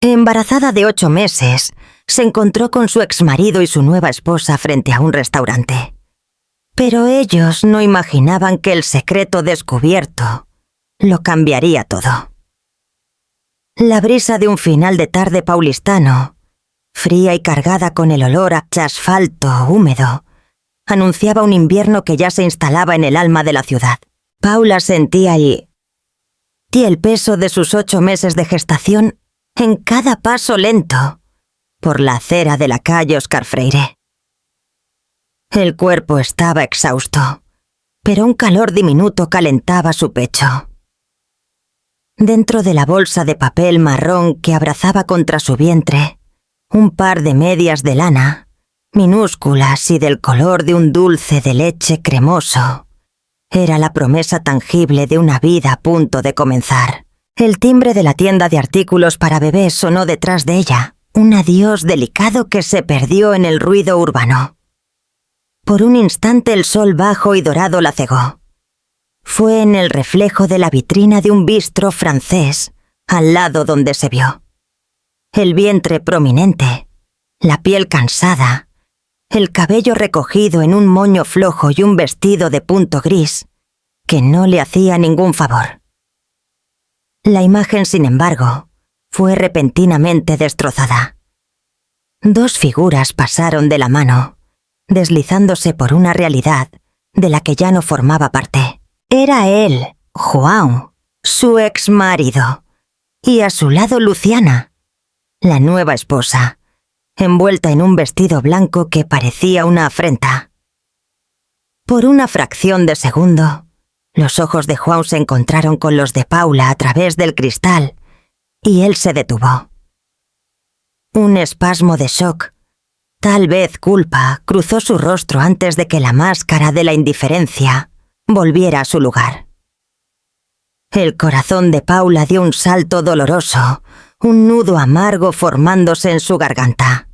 Embarazada de 8 meses, se encontró con su exmarido y su nueva esposa frente a un restaurante. Pero ellos no imaginaban que el secreto descubierto lo cambiaría todo. La brisa de un final de tarde paulistano, fría y cargada con el olor a asfalto húmedo, anunciaba un invierno que ya se instalaba en el alma de la ciudad. Paula sentía allí el peso de sus 8 meses de gestación en cada paso lento por la acera de la calle Óscar Freire. El cuerpo estaba exhausto, pero un calor diminuto calentaba su pecho. Dentro de la bolsa de papel marrón que abrazaba contra su vientre, un par de medias de lana, minúsculas y del color de un dulce de leche cremoso, era la promesa tangible de una vida a punto de comenzar. El timbre de la tienda de artículos para bebés sonó detrás de ella, un adiós delicado que se perdió en el ruido urbano. Por un instante el sol bajo y dorado la cegó. Fue en el reflejo de la vitrina de un bistro francés, al lado donde se vio. El vientre prominente, la piel cansada, el cabello recogido en un moño flojo y un vestido de punto gris, que no le hacía ningún favor. La imagen, sin embargo, fue repentinamente destrozada. 2 figuras pasaron de la mano, deslizándose por una realidad de la que ya no formaba parte. Era él, João, su exmarido, y a su lado Luciana, la nueva esposa, envuelta en un vestido blanco que parecía una afrenta. Por una fracción de segundo, los ojos de João se encontraron con los de Paula a través del cristal, y él se detuvo. Un espasmo de shock, tal vez culpa, cruzó su rostro antes de que la máscara de la indiferencia volviera a su lugar. El corazón de Paula dio un salto doloroso, un nudo amargo formándose en su garganta.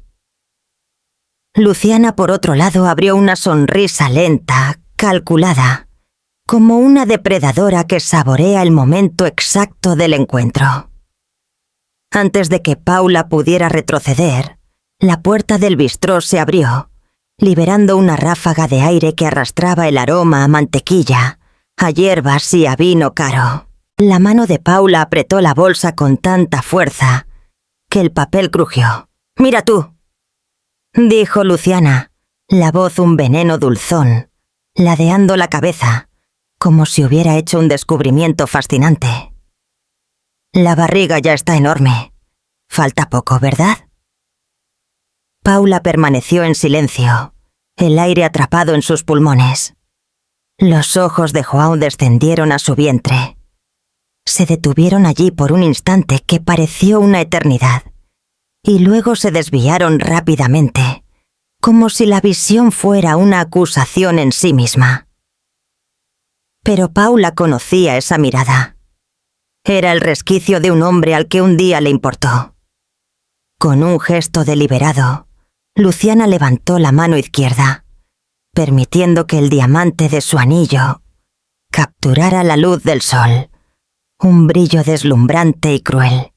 Luciana, por otro lado, abrió una sonrisa lenta, calculada, como una depredadora que saborea el momento exacto del encuentro. Antes de que Paula pudiera retroceder, la puerta del bistró se abrió, liberando una ráfaga de aire que arrastraba el aroma a mantequilla, a hierbas y a vino caro. La mano de Paula apretó la bolsa con tanta fuerza que el papel crujió. «Mira tú», dijo Luciana, la voz un veneno dulzón, ladeando la cabeza, como si hubiera hecho un descubrimiento fascinante. «La barriga ya está enorme. Falta poco, ¿verdad?» Paula permaneció en silencio, el aire atrapado en sus pulmones. Los ojos de João descendieron a su vientre. Se detuvieron allí por un instante que pareció una eternidad, y luego se desviaron rápidamente, como si la visión fuera una acusación en sí misma. Pero Paula conocía esa mirada. Era el resquicio de un hombre al que un día le importó. Con un gesto deliberado, Luciana levantó la mano izquierda, permitiendo que el diamante de su anillo capturara la luz del sol, un brillo deslumbrante y cruel.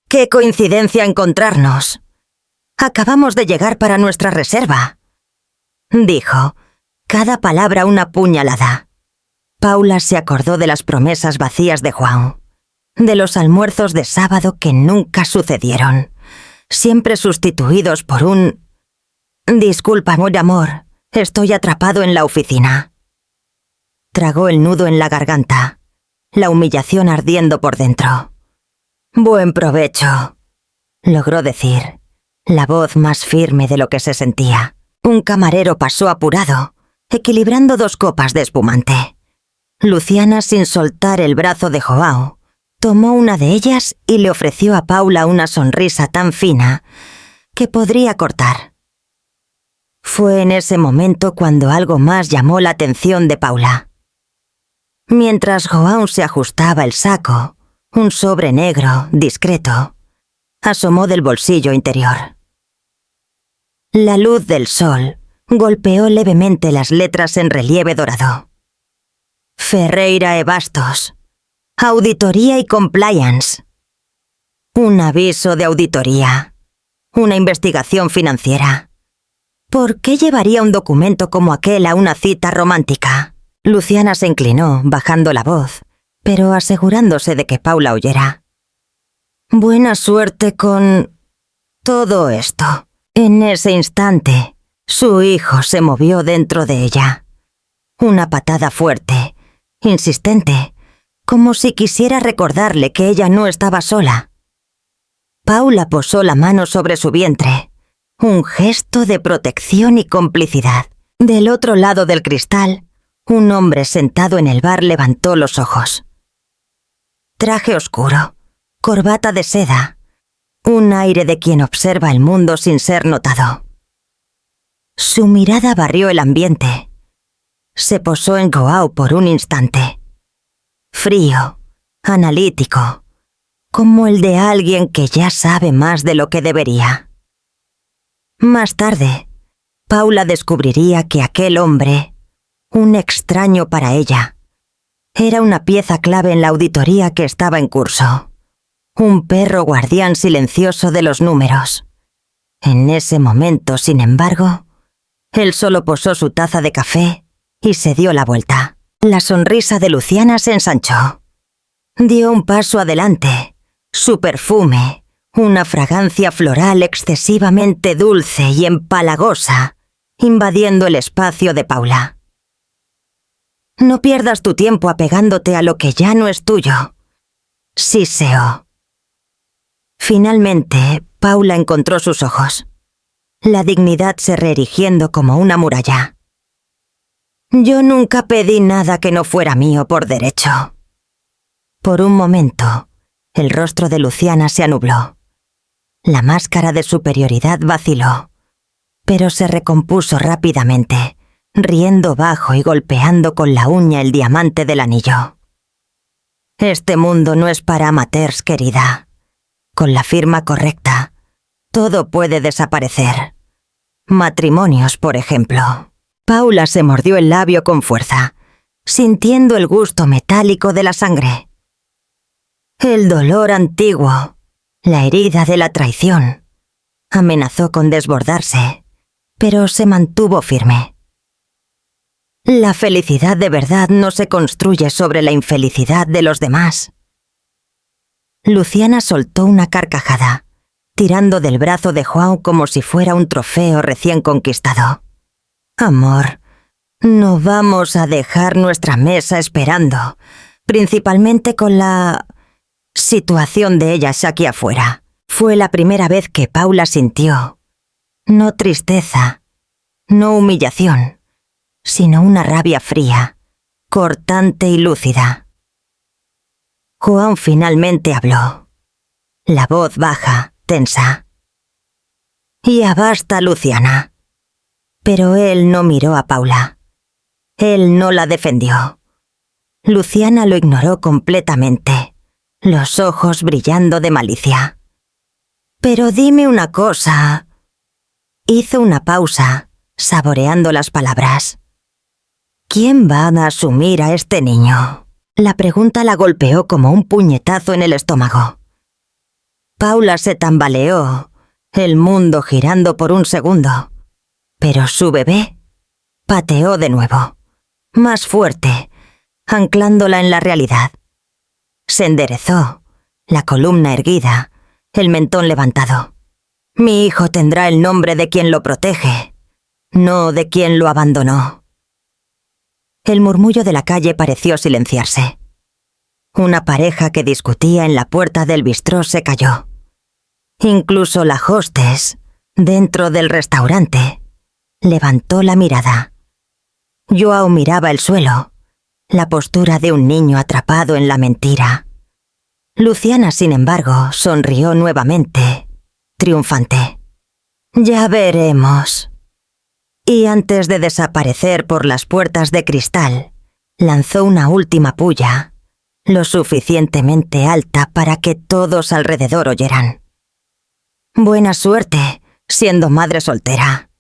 «¡Qué coincidencia encontrarnos! Acabamos de llegar para nuestra reserva», dijo, cada palabra una puñalada. Paula se acordó de las promesas vacías de João, de los almuerzos de sábado que nunca sucedieron, siempre sustituidos por un «Disculpa, mi amor, estoy atrapado en la oficina». Tragó el nudo en la garganta, la humillación ardiendo por dentro. «Buen provecho», logró decir, la voz más firme de lo que se sentía. Un camarero pasó apurado, equilibrando 2 copas de espumante. Luciana, sin soltar el brazo de João, tomó una de ellas y le ofreció a Paula una sonrisa tan fina que podría cortar. Fue en ese momento cuando algo más llamó la atención de Paula. Mientras João se ajustaba el saco, un sobre negro, discreto, asomó del bolsillo interior. La luz del sol golpeó levemente las letras en relieve dorado. Ferreira e Bastos, Auditoría y Compliance. Un aviso de auditoría. Una investigación financiera. ¿Por qué llevaría un documento como aquel a una cita romántica? Luciana se inclinó, bajando la voz, pero asegurándose de que Paula oyera. Buena suerte con todo esto. En ese instante, su hijo se movió dentro de ella. Una patada fuerte, insistente, como si quisiera recordarle que ella no estaba sola. Paula posó la mano sobre su vientre, un gesto de protección y complicidad. Del otro lado del cristal, un hombre sentado en el bar levantó los ojos. Traje oscuro, corbata de seda, un aire de quien observa el mundo sin ser notado. Su mirada barrió el ambiente. Se posó en Joao por un instante. Frío, analítico, como el de alguien que ya sabe más de lo que debería. Más tarde, Paula descubriría que aquel hombre, un extraño para ella, era una pieza clave en la auditoría que estaba en curso. Un perro guardián silencioso de los números. En ese momento, sin embargo, él solo posó su taza de café y se dio la vuelta. La sonrisa de Luciana se ensanchó. Dio un paso adelante. Su perfume, una fragancia floral excesivamente dulce y empalagosa, invadiendo el espacio de Paula. No pierdas tu tiempo apegándote a lo que ya no es tuyo. Siseó. Finalmente, Paula encontró sus ojos. La dignidad se reerigiendo como una muralla. Yo nunca pedí nada que no fuera mío por derecho. Por un momento, el rostro de Luciana se anubló. La máscara de superioridad vaciló, pero se recompuso rápidamente, riendo bajo y golpeando con la uña el diamante del anillo. Este mundo no es para amateurs, querida. Con la firma correcta, todo puede desaparecer. Matrimonios, por ejemplo. Paula se mordió el labio con fuerza, sintiendo el gusto metálico de la sangre. El dolor antiguo, la herida de la traición, amenazó con desbordarse, pero se mantuvo firme. La felicidad de verdad no se construye sobre la infelicidad de los demás. Luciana soltó una carcajada, tirando del brazo de Joao como si fuera un trofeo recién conquistado. Amor, no vamos a dejar nuestra mesa esperando, principalmente con la situación de ellas aquí afuera. Fue la primera vez que Paula sintió, no tristeza, no humillación, sino una rabia fría, cortante y lúcida. Joao finalmente habló, la voz baja, tensa. Ya basta, Luciana. Pero él no miró a Paula. Él no la defendió. Luciana lo ignoró completamente, los ojos brillando de malicia. Pero dime una cosa. Hizo una pausa, saboreando las palabras. ¿Quién va a asumir a este niño? La pregunta la golpeó como un puñetazo en el estómago. Paula se tambaleó, el mundo girando por un segundo. Pero su bebé pateó de nuevo, más fuerte, anclándola en la realidad. Se enderezó, la columna erguida, el mentón levantado. Mi hijo tendrá el nombre de quien lo protege, no de quien lo abandonó. El murmullo de la calle pareció silenciarse. Una pareja que discutía en la puerta del bistró se calló. Incluso la hostess, dentro del restaurante, levantó la mirada. Joao miraba el suelo, la postura de un niño atrapado en la mentira. Luciana, sin embargo, sonrió nuevamente, triunfante. Ya veremos. Y antes de desaparecer por las puertas de cristal, lanzó una última pulla, lo suficientemente alta para que todos alrededor oyeran. Buena suerte, siendo madre soltera.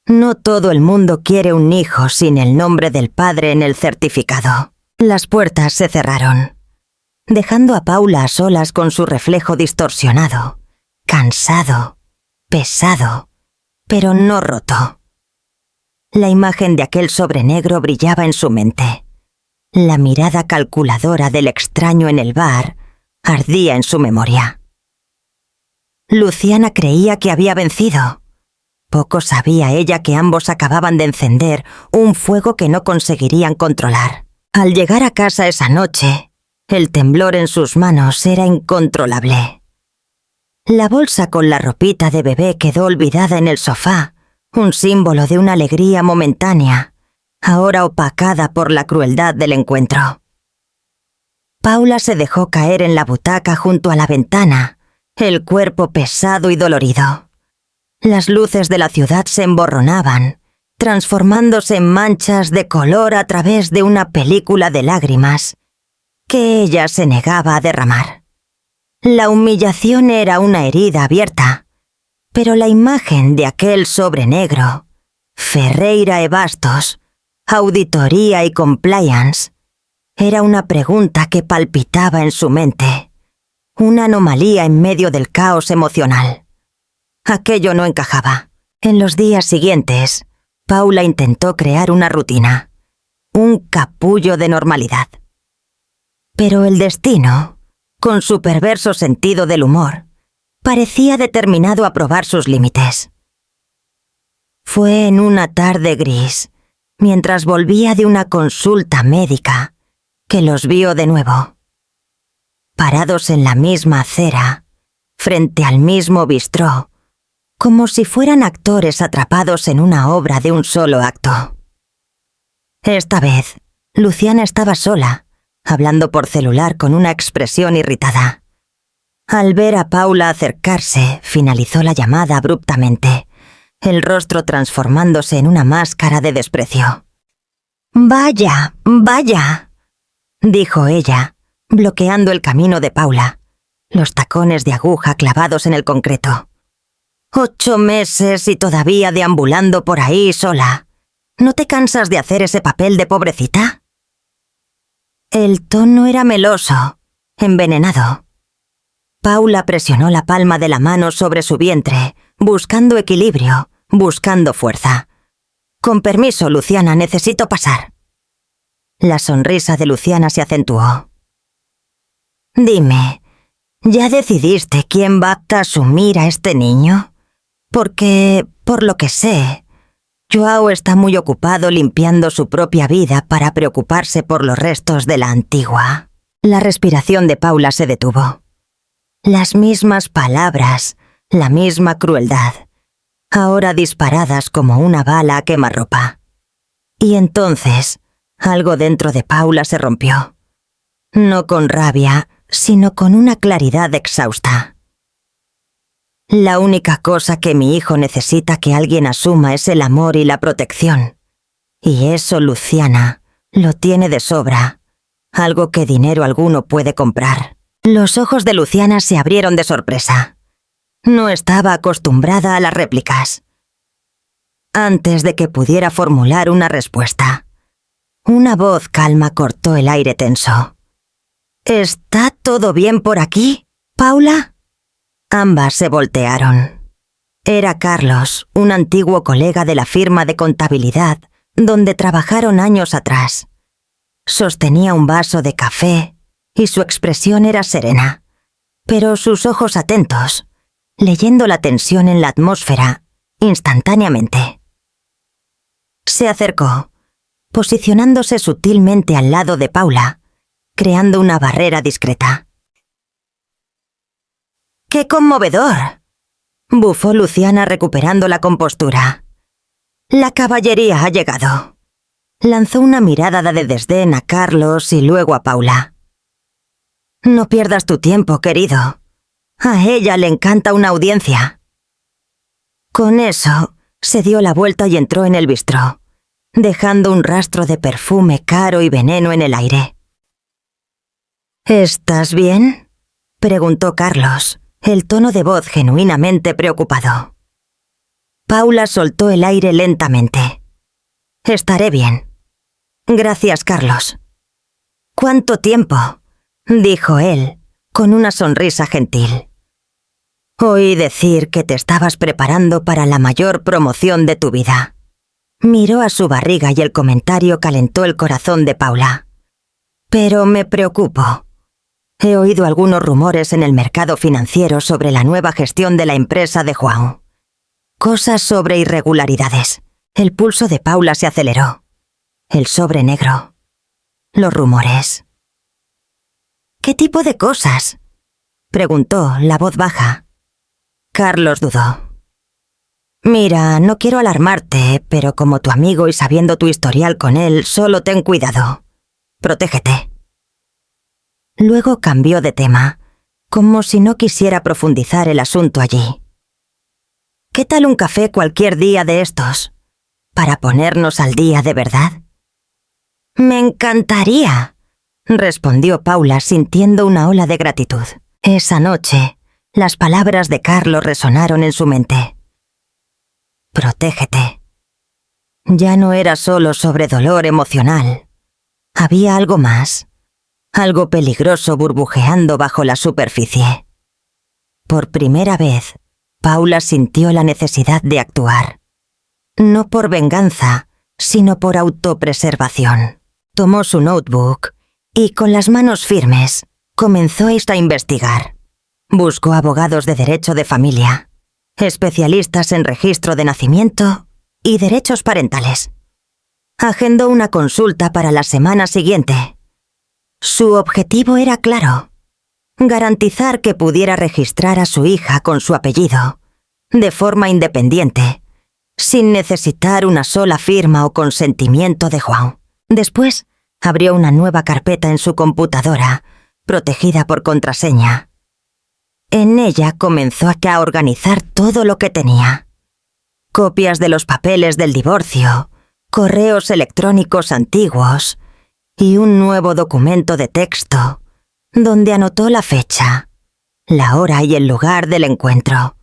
No todo el mundo quiere un hijo sin el nombre del padre en el certificado. Las puertas se cerraron. dejando a Paula a solas con su reflejo distorsionado, cansado, pesado, pero no roto. La imagen de aquel sobre negro brillaba en su mente. La mirada calculadora del extraño en el bar ardía en su memoria. Luciana creía que había vencido. Poco sabía ella que ambos acababan de encender un fuego que no conseguirían controlar. Al llegar a casa esa noche, el temblor en sus manos era incontrolable. La bolsa con la ropita de bebé quedó olvidada en el sofá, un símbolo de una alegría momentánea, ahora opacada por la crueldad del encuentro. Paula se dejó caer en la butaca junto a la ventana, el cuerpo pesado y dolorido. Las luces de la ciudad se emborronaban, transformándose en manchas de color a través de una película de lágrimas que ella se negaba a derramar. La humillación era una herida abierta, pero la imagen de aquel sobre negro, Ferreira e Bastos, auditoría y compliance, era una pregunta que palpitaba en su mente, una anomalía en medio del caos emocional. Aquello no encajaba. En los días siguientes, Paula intentó crear una rutina, un capullo de normalidad. Pero el destino, con su perverso sentido del humor, parecía determinado a probar sus límites. Fue en una tarde gris, mientras volvía de una consulta médica, que los vio de nuevo. Parados en la misma acera, frente al mismo bistró, como si fueran actores atrapados en una obra de un solo acto. Esta vez, Luciana estaba sola, hablando por celular con una expresión irritada. Al ver a Paula acercarse, finalizó la llamada abruptamente, el rostro transformándose en una máscara de desprecio. «Vaya, vaya», dijo ella, bloqueando el camino de Paula, los tacones de aguja clavados en el concreto. 8 meses y todavía deambulando por ahí sola. ¿No te cansas de hacer ese papel de pobrecita? El tono era meloso, envenenado. Paula presionó la palma de la mano sobre su vientre, buscando equilibrio, buscando fuerza. «Con permiso, Luciana, necesito pasar». La sonrisa de Luciana se acentuó. «Dime, ¿ya decidiste quién va a asumir a este niño? Porque, por lo que sé, Joao está muy ocupado limpiando su propia vida para preocuparse por los restos de la antigua». La respiración de Paula se detuvo. Las mismas palabras, la misma crueldad, ahora disparadas como una bala a quemarropa. Y entonces, algo dentro de Paula se rompió. No con rabia, sino con una claridad exhausta. La única cosa que mi hijo necesita que alguien asuma es el amor y la protección. Y eso, Luciana, lo tiene de sobra, algo que dinero alguno puede comprar. Los ojos de Luciana se abrieron de sorpresa. No estaba acostumbrada a las réplicas. Antes de que pudiera formular una respuesta, una voz calma cortó el aire tenso. «¿Está todo bien por aquí, Paula?» Ambas se voltearon. Era Carlos, un antiguo colega de la firma de contabilidad donde trabajaron años atrás. Sostenía un vaso de café y su expresión era serena, pero sus ojos atentos, leyendo la tensión en la atmósfera, instantáneamente. Se acercó, posicionándose sutilmente al lado de Paula, creando una barrera discreta. «¡Qué conmovedor!», bufó Luciana recuperando la compostura. «La caballería ha llegado». Lanzó una mirada de desdén a Carlos y luego a Paula. «No pierdas tu tiempo, querido. A ella le encanta una audiencia». Con eso, se dio la vuelta y entró en el bistró, dejando un rastro de perfume caro y veneno en el aire. «¿Estás bien?», preguntó Carlos, el tono de voz genuinamente preocupado. Paula soltó el aire lentamente. «Estaré bien. Gracias, Carlos». «¿Cuánto tiempo? dijo él, con una sonrisa gentil. Oí decir que te estabas preparando para la mayor promoción de tu vida. Miró a su barriga y el comentario calentó el corazón de Paula. Pero me preocupo. He oído algunos rumores en el mercado financiero sobre la nueva gestión de la empresa de Juan. Cosas sobre irregularidades. El pulso de Paula se aceleró. El sobre negro. Los rumores. ¿Qué tipo de cosas? Preguntó, la voz baja. Carlos dudó. Mira, no quiero alarmarte, pero como tu amigo y sabiendo tu historial con él, solo ten cuidado. Protégete. Luego cambió de tema, como si no quisiera profundizar el asunto allí. ¿Qué tal un café cualquier día de estos? ¿Para ponernos al día de verdad? Me encantaría, respondió Paula sintiendo una ola de gratitud. Esa noche, las palabras de Carlos resonaron en su mente. Protégete. Ya no era solo sobre dolor emocional. Había algo más. Algo peligroso burbujeando bajo la superficie. Por primera vez, Paula sintió la necesidad de actuar. No por venganza, sino por autopreservación. Tomó su notebook y, con las manos firmes, comenzó a investigar. Buscó abogados de derecho de familia, especialistas en registro de nacimiento y derechos parentales. Agendó una consulta para la semana siguiente. Su objetivo era claro: garantizar que pudiera registrar a su hija con su apellido, de forma independiente, sin necesitar una sola firma o consentimiento de Juan. Después, abrió una nueva carpeta en su computadora, protegida por contraseña. En ella comenzó a organizar todo lo que tenía. Copias de los papeles del divorcio, correos electrónicos antiguos y un nuevo documento de texto, donde anotó la fecha, la hora y el lugar del encuentro,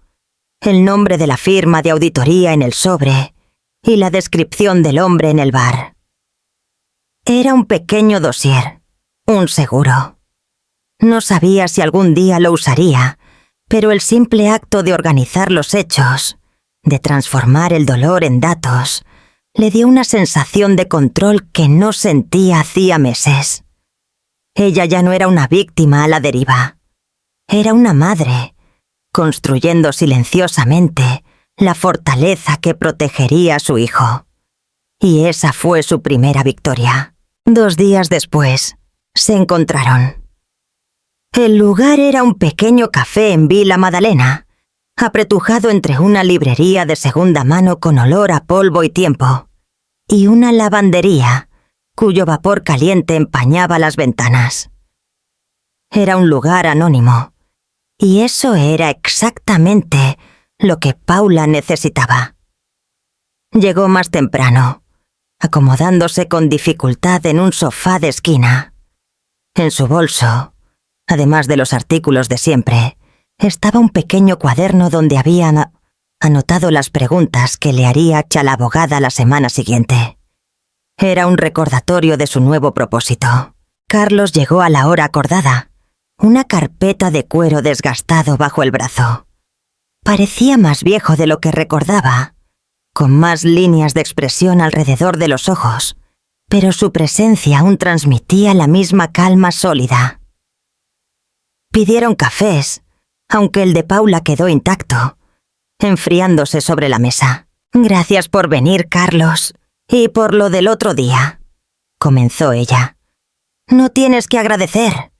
el nombre de la firma de auditoría en el sobre y la descripción del hombre en el bar. Era un pequeño dossier, un seguro. No sabía si algún día lo usaría, pero el simple acto de organizar los hechos, de transformar el dolor en datos, le dio una sensación de control que no sentía hacía meses. Ella ya no era una víctima a la deriva. Era una madre, construyendo silenciosamente la fortaleza que protegería a su hijo. Y esa fue su primera victoria. 2 días después, se encontraron. El lugar era un pequeño café en Vila Madalena, apretujado entre una librería de segunda mano con olor a polvo y tiempo, y una lavandería, cuyo vapor caliente empañaba las ventanas. Era un lugar anónimo, y eso era exactamente lo que Paula necesitaba. Llegó más temprano, acomodándose con dificultad en un sofá de esquina. En su bolso, además de los artículos de siempre, estaba un pequeño cuaderno donde había anotado las preguntas que le haría a la abogada la semana siguiente. Era un recordatorio de su nuevo propósito. Carlos llegó a la hora acordada, una carpeta de cuero desgastado bajo el brazo. Parecía más viejo de lo que recordaba, con más líneas de expresión alrededor de los ojos, pero su presencia aún transmitía la misma calma sólida. Pidieron cafés, aunque el de Paula quedó intacto, enfriándose sobre la mesa. «Gracias por venir, Carlos, y por lo del otro día», comenzó ella. «No tienes que agradecer.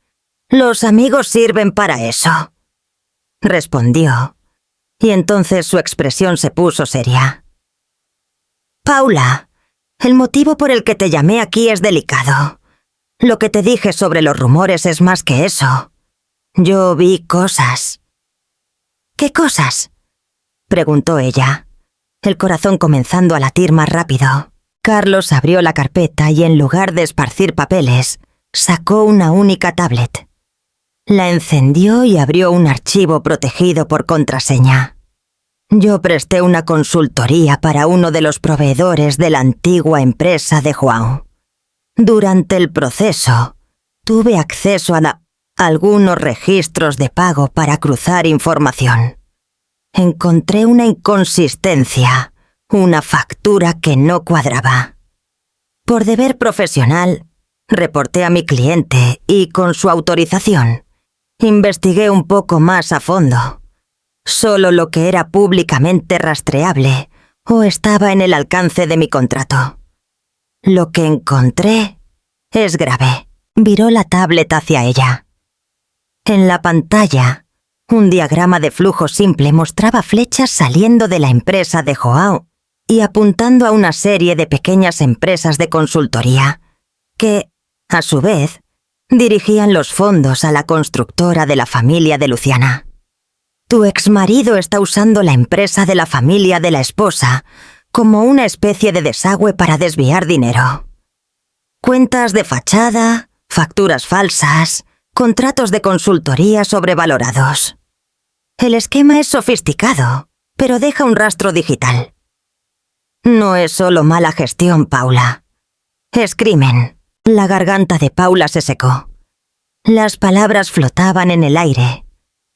Los amigos sirven para eso», respondió, y entonces su expresión se puso seria. «Paula, el motivo por el que te llamé aquí es delicado. Lo que te dije sobre los rumores es más que eso. Yo vi cosas». «¿Qué cosas?», preguntó ella, el corazón comenzando a latir más rápido. Carlos abrió la carpeta y en lugar de esparcir papeles, sacó una única tablet. La encendió y abrió un archivo protegido por contraseña. «Yo presté una consultoría para uno de los proveedores de la antigua empresa de Juan. Durante el proceso, tuve acceso a algunos registros de pago para cruzar información. Encontré una inconsistencia, una factura que no cuadraba. Por deber profesional, reporté a mi cliente y, con su autorización, investigué un poco más a fondo. Solo lo que era públicamente rastreable o estaba en el alcance de mi contrato. Lo que encontré es grave. Viró la tablet hacia ella. En la pantalla, un diagrama de flujo simple mostraba flechas saliendo de la empresa de Joao y apuntando a una serie de pequeñas empresas de consultoría que, a su vez, dirigían los fondos a la constructora de la familia de Luciana. Tu exmarido está usando la empresa de la familia de la esposa como una especie de desagüe para desviar dinero. Cuentas de fachada, facturas falsas, contratos de consultoría sobrevalorados. El esquema es sofisticado, pero deja un rastro digital. No es solo mala gestión, Paula. Es crimen. La garganta de Paula se secó. Las palabras flotaban en el aire,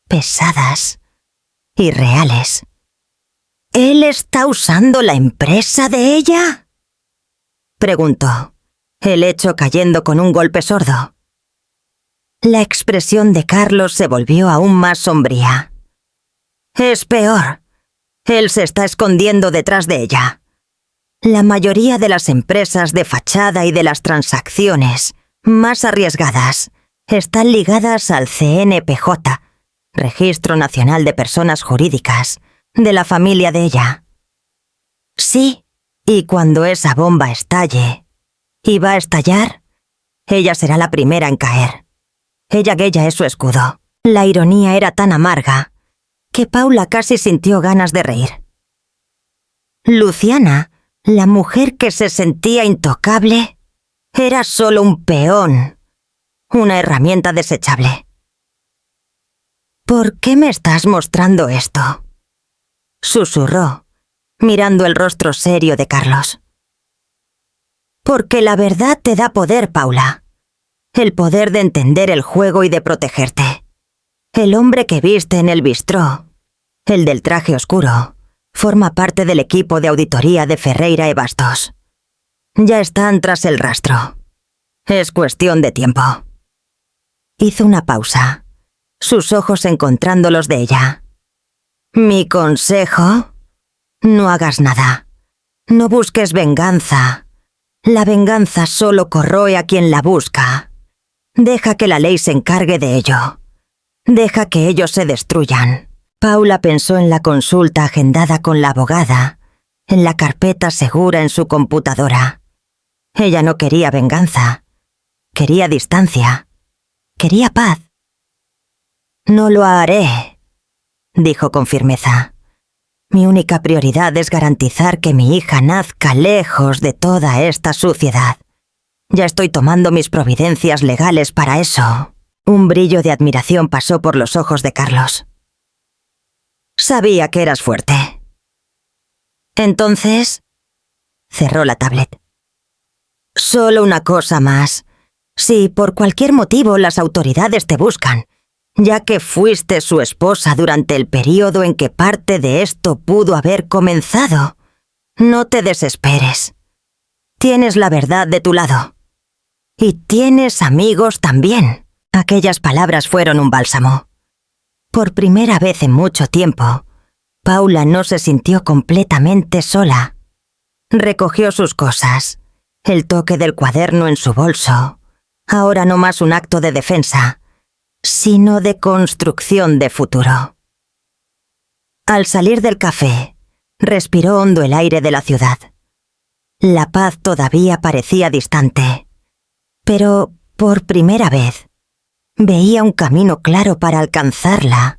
pesadas, irreales. ¿Él está usando la empresa de ella?, preguntó, el hecho cayendo con un golpe sordo. La expresión de Carlos se volvió aún más sombría. Es peor. Él se está escondiendo detrás de ella. La mayoría de las empresas de fachada y de las transacciones más arriesgadas están ligadas al CNPJ, Registro Nacional de Personas Jurídicas, de la familia de ella. Sí, y cuando esa bomba estalle, y va a estallar, ella será la primera en caer. Ella es su escudo. La ironía era tan amarga que Paula casi sintió ganas de reír. Luciana, la mujer que se sentía intocable, era solo un peón, una herramienta desechable. ¿Por qué me estás mostrando esto?, susurró, mirando el rostro serio de Carlos. Porque la verdad te da poder, Paula. El poder de entender el juego y de protegerte. El hombre que viste en el bistró, el del traje oscuro, forma parte del equipo de auditoría de Ferreira y Bastos. Ya están tras el rastro. Es cuestión de tiempo. Hizo una pausa, sus ojos encontrando los de ella. Mi consejo: no hagas nada. No busques venganza. La venganza solo corroe a quien la busca. Deja que la ley se encargue de ello. Deja que ellos se destruyan. Paula pensó en la consulta agendada con la abogada, en la carpeta segura en su computadora. Ella no quería venganza. Quería distancia. Quería paz. No lo haré, dijo con firmeza. Mi única prioridad es garantizar que mi hija nazca lejos de toda esta suciedad. Ya estoy tomando mis providencias legales para eso. Un brillo de admiración pasó por los ojos de Carlos. Sabía que eras fuerte. Entonces, cerró la tablet. Solo una cosa más. Si por cualquier motivo las autoridades te buscan, ya que fuiste su esposa durante el periodo en que parte de esto pudo haber comenzado, no te desesperes. Tienes la verdad de tu lado. Y tienes amigos también. Aquellas palabras fueron un bálsamo. Por primera vez en mucho tiempo, Paula no se sintió completamente sola. Recogió sus cosas, el toque del cuaderno en su bolso, ahora no más un acto de defensa, sino de construcción de futuro. Al salir del café, respiró hondo el aire de la ciudad. La paz todavía parecía distante, pero por primera vez veía un camino claro para alcanzarla,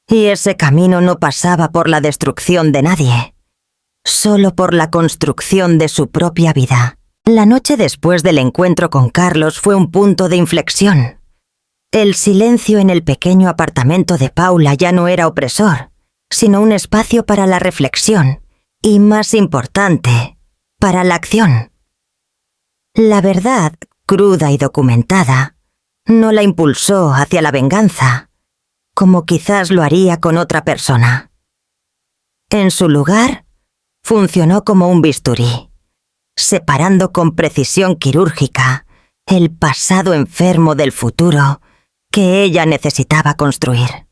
y ese camino no pasaba por la destrucción de nadie, solo por la construcción de su propia vida. La noche después del encuentro con Carlos fue un punto de inflexión. El silencio en el pequeño apartamento de Paula ya no era opresor, sino un espacio para la reflexión y, más importante, para la acción. La verdad, cruda y documentada, No la impulsó hacia la venganza, como quizás lo haría con otra persona. En su lugar, funcionó como un bisturí, separando con precisión quirúrgica el pasado enfermo del futuro que ella necesitaba construir.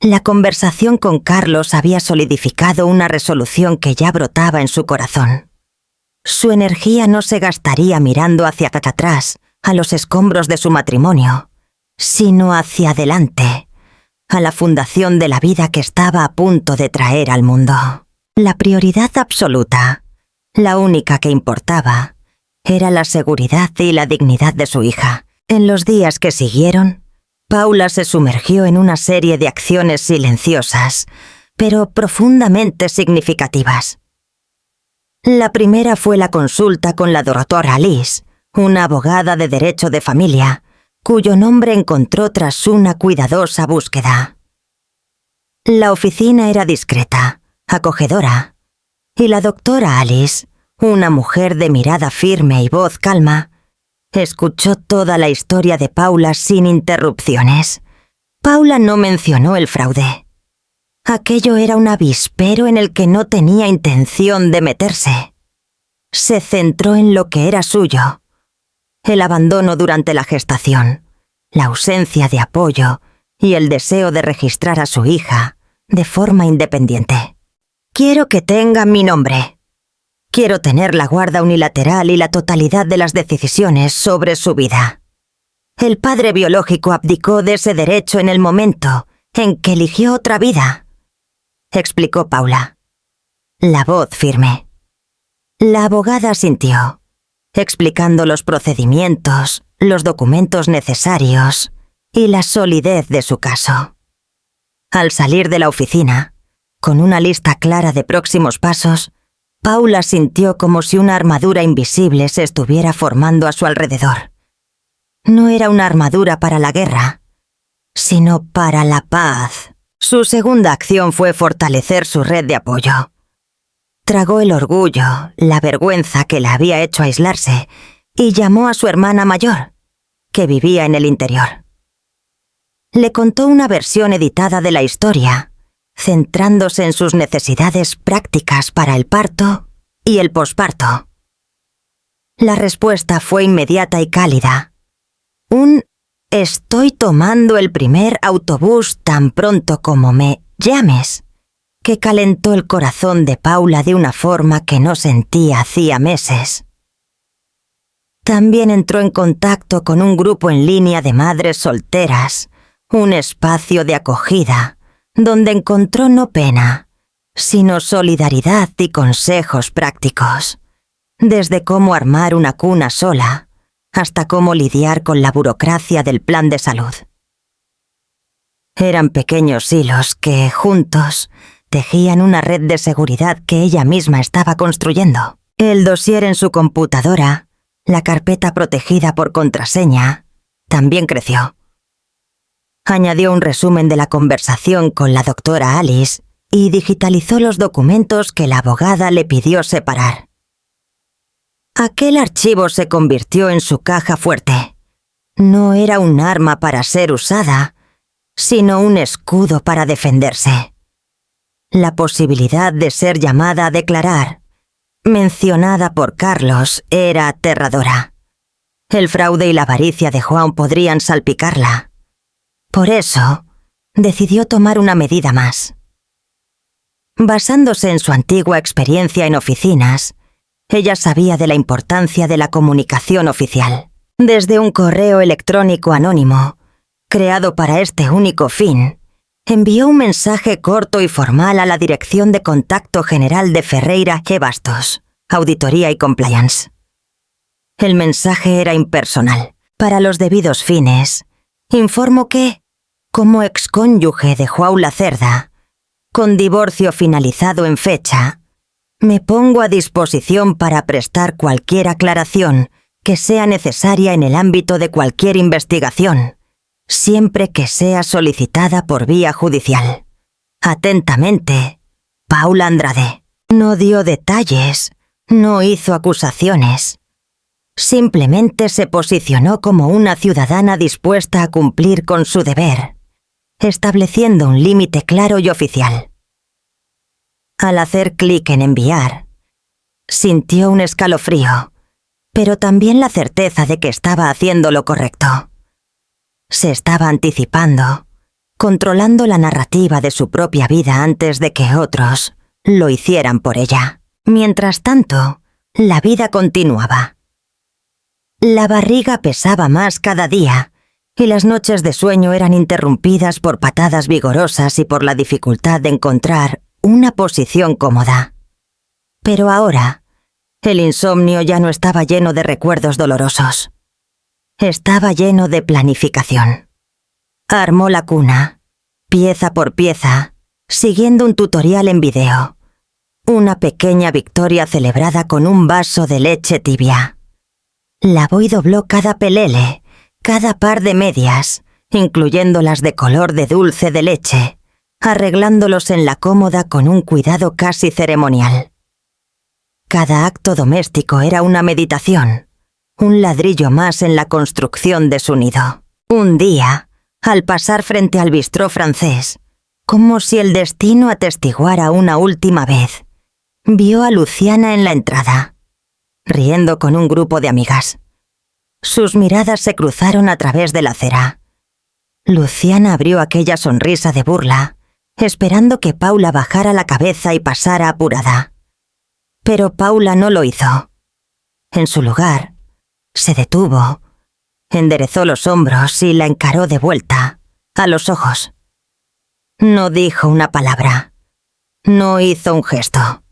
La conversación con Carlos había solidificado una resolución que ya brotaba en su corazón. Su energía no se gastaría mirando hacia atrás, a los escombros de su matrimonio, sino hacia adelante, a la fundación de la vida que estaba a punto de traer al mundo. La prioridad absoluta, la única que importaba, era la seguridad y la dignidad de su hija. En los días que siguieron, Paula se sumergió en una serie de acciones silenciosas, pero profundamente significativas. La primera fue la consulta con la doctora Alice, una abogada de derecho de familia, cuyo nombre encontró tras una cuidadosa búsqueda. La oficina era discreta, acogedora, y la doctora Alice, una mujer de mirada firme y voz calma, escuchó toda la historia de Paula sin interrupciones. Paula no mencionó el fraude. Aquello era un avispero en el que no tenía intención de meterse. Se centró en lo que era suyo: el abandono durante la gestación, la ausencia de apoyo y el deseo de registrar a su hija de forma independiente. Quiero que tenga mi nombre. Quiero tener la guarda unilateral y la totalidad de las decisiones sobre su vida. El padre biológico abdicó de ese derecho en el momento en que eligió otra vida, explicó Paula, la voz firme. La abogada asintió, explicando los procedimientos, los documentos necesarios y la solidez de su caso. Al salir de la oficina, con una lista clara de próximos pasos, Paula sintió como si una armadura invisible se estuviera formando a su alrededor. No era una armadura para la guerra, sino para la paz. Su segunda acción fue fortalecer su red de apoyo. Tragó el orgullo, la vergüenza que la había hecho aislarse, y llamó a su hermana mayor, que vivía en el interior. Le contó una versión editada de la historia, centrándose en sus necesidades prácticas para el parto y el posparto. La respuesta fue inmediata y cálida. Estoy tomando el primer autobús tan pronto como me llames, que calentó el corazón de Paula de una forma que no sentía hacía meses. También entró en contacto con un grupo en línea de madres solteras, un espacio de acogida, donde encontró no pena, sino solidaridad y consejos prácticos, desde cómo armar una cuna sola, hasta cómo lidiar con la burocracia del plan de salud. Eran pequeños hilos que, juntos, tejían una red de seguridad que ella misma estaba construyendo. El dossier en su computadora, la carpeta protegida por contraseña, también creció. Añadió un resumen de la conversación con la doctora Alice y digitalizó los documentos que la abogada le pidió separar. Aquel archivo se convirtió en su caja fuerte. No era un arma para ser usada, sino un escudo para defenderse. La posibilidad de ser llamada a declarar, mencionada por Carlos, era aterradora. El fraude y la avaricia de Juan podrían salpicarla. Por eso, decidió tomar una medida más. Basándose en su antigua experiencia en oficinas, ella sabía de la importancia de la comunicación oficial. Desde un correo electrónico anónimo, creado para este único fin, envió un mensaje corto y formal a la Dirección de Contacto General de Ferreira G. Bastos, Auditoría y Compliance. El mensaje era impersonal. Para los debidos fines, informo que, como excónyuge de João Lacerda, con divorcio finalizado en fecha, me pongo a disposición para prestar cualquier aclaración que sea necesaria en el ámbito de cualquier investigación, siempre que sea solicitada por vía judicial. Atentamente, Paula Andrade. No dio detalles, no hizo acusaciones. Simplemente se posicionó como una ciudadana dispuesta a cumplir con su deber, estableciendo un límite claro y oficial. Al hacer clic en enviar, sintió un escalofrío, pero también la certeza de que estaba haciendo lo correcto. Se estaba anticipando, controlando la narrativa de su propia vida antes de que otros lo hicieran por ella. Mientras tanto, la vida continuaba. La barriga pesaba más cada día, y las noches de sueño eran interrumpidas por patadas vigorosas y por la dificultad de encontrar una posición cómoda. Pero ahora, el insomnio ya no estaba lleno de recuerdos dolorosos. Estaba lleno de planificación. Armó la cuna, pieza por pieza, siguiendo un tutorial en video. Una pequeña victoria celebrada con un vaso de leche tibia. Lavó y dobló cada pelele, cada par de medias, incluyendo las de color de dulce de leche, arreglándolos en la cómoda con un cuidado casi ceremonial. Cada acto doméstico era una meditación, un ladrillo más en la construcción de su nido. Un día, al pasar frente al bistró francés, como si el destino atestiguara una última vez, vio a Luciana en la entrada, riendo con un grupo de amigas. Sus miradas se cruzaron a través de la acera. Luciana abrió aquella sonrisa de burla, esperando que Paula bajara la cabeza y pasara apurada. Pero Paula no lo hizo. En su lugar, se detuvo, enderezó los hombros y la encaró de vuelta, a los ojos. No dijo una palabra. No hizo un gesto.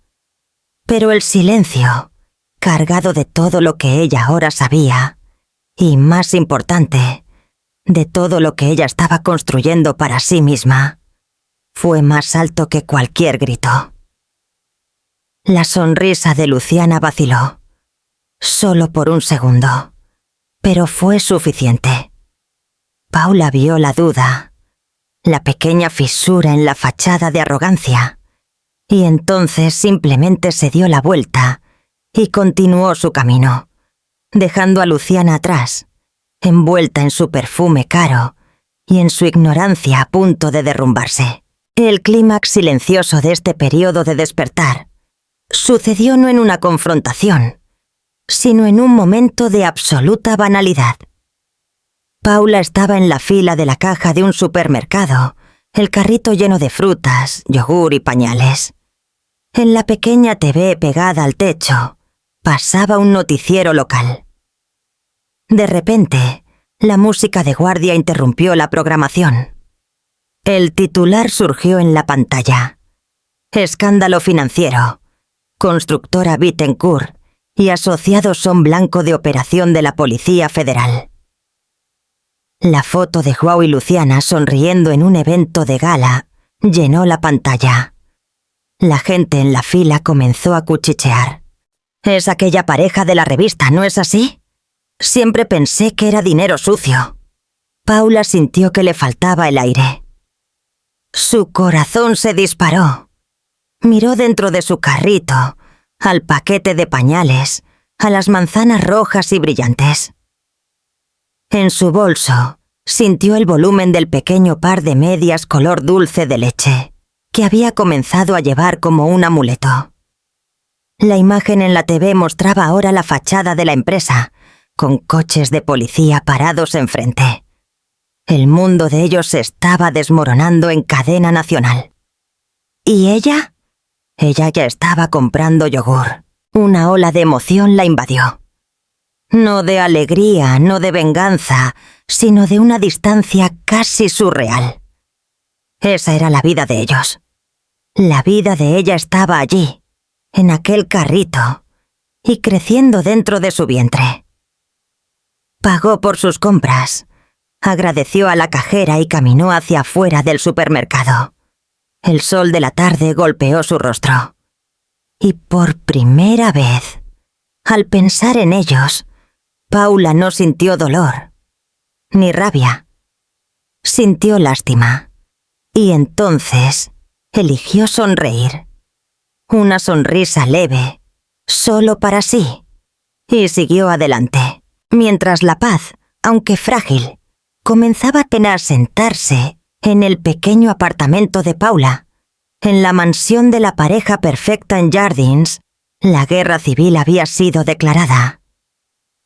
Pero el silencio, cargado de todo lo que ella ahora sabía, y más importante, de todo lo que ella estaba construyendo para sí misma, fue más alto que cualquier grito. La sonrisa de Luciana vaciló, solo por un segundo, pero fue suficiente. Paula vio la duda, la pequeña fisura en la fachada de arrogancia, y entonces simplemente se dio la vuelta y continuó su camino, dejando a Luciana atrás, envuelta en su perfume caro y en su ignorancia a punto de derrumbarse. El clímax silencioso de este periodo de despertar sucedió no en una confrontación, sino en un momento de absoluta banalidad. Paula estaba en la fila de la caja de un supermercado, el carrito lleno de frutas, yogur y pañales. En la pequeña TV pegada al techo, pasaba un noticiero local. De repente, la música de guardia interrumpió la programación. El titular surgió en la pantalla. Escándalo financiero. Constructora Bittencourt y asociados son blanco de operación de la Policía Federal. La foto de Joao y Luciana sonriendo en un evento de gala llenó la pantalla. La gente en la fila comenzó a cuchichear. «Es aquella pareja de la revista, ¿no es así? Siempre pensé que era dinero sucio». Paula sintió que le faltaba el aire. Su corazón se disparó. Miró dentro de su carrito, al paquete de pañales, a las manzanas rojas y brillantes. En su bolso, sintió el volumen del pequeño par de medias color dulce de leche, que había comenzado a llevar como un amuleto. La imagen en la TV mostraba ahora la fachada de la empresa, con coches de policía parados enfrente. El mundo de ellos se estaba desmoronando en cadena nacional. ¿Y ella? Ella ya estaba comprando yogur. Una ola de emoción la invadió. No de alegría, no de venganza, sino de una distancia casi surreal. Esa era la vida de ellos. La vida de ella estaba allí, en aquel carrito, y creciendo dentro de su vientre. Pagó por sus compras, agradeció a la cajera y caminó hacia afuera del supermercado. El sol de la tarde golpeó su rostro. Y por primera vez, al pensar en ellos, Paula no sintió dolor, ni rabia. Sintió lástima. Y entonces eligió sonreír. Una sonrisa leve, solo para sí, y siguió adelante, mientras la paz, aunque frágil, comenzaba apenas a sentarse en el pequeño apartamento de Paula, en la mansión de la pareja perfecta en Jardins. La guerra civil había sido declarada.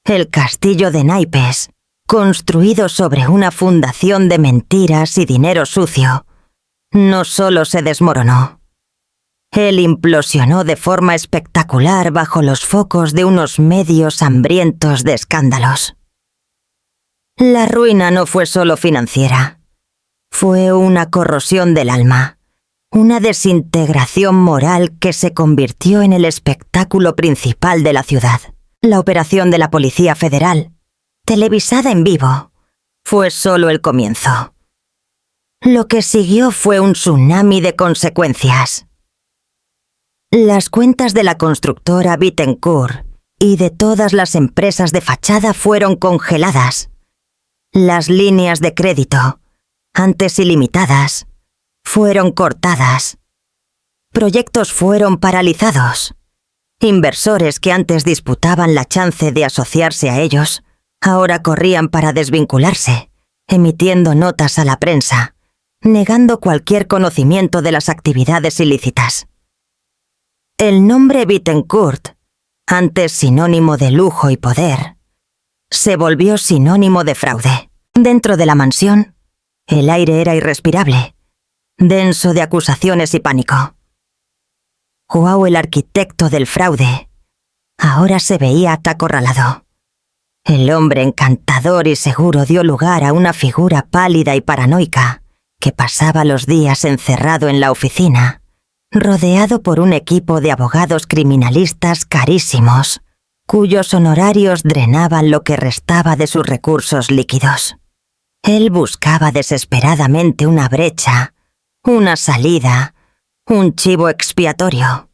El castillo de naipes, construido sobre una fundación de mentiras y dinero sucio, no solo se desmoronó. Él implosionó de forma espectacular bajo los focos de unos medios hambrientos de escándalos. La ruina no fue solo financiera. Fue una corrosión del alma, una desintegración moral que se convirtió en el espectáculo principal de la ciudad. La operación de la Policía Federal, televisada en vivo, fue solo el comienzo. Lo que siguió fue un tsunami de consecuencias. Las cuentas de la constructora Bittencourt y de todas las empresas de fachada fueron congeladas. Las líneas de crédito, antes ilimitadas, fueron cortadas. Proyectos fueron paralizados. Inversores que antes disputaban la chance de asociarse a ellos, ahora corrían para desvincularse, emitiendo notas a la prensa, negando cualquier conocimiento de las actividades ilícitas. El nombre Bittencourt, antes sinónimo de lujo y poder, se volvió sinónimo de fraude. Dentro de la mansión, el aire era irrespirable, denso de acusaciones y pánico. Joao, el arquitecto del fraude, ahora se veía acorralado. El hombre encantador y seguro dio lugar a una figura pálida y paranoica que pasaba los días encerrado en la oficina, rodeado por un equipo de abogados criminalistas carísimos, cuyos honorarios drenaban lo que restaba de sus recursos líquidos. Él buscaba desesperadamente una brecha, una salida, un chivo expiatorio.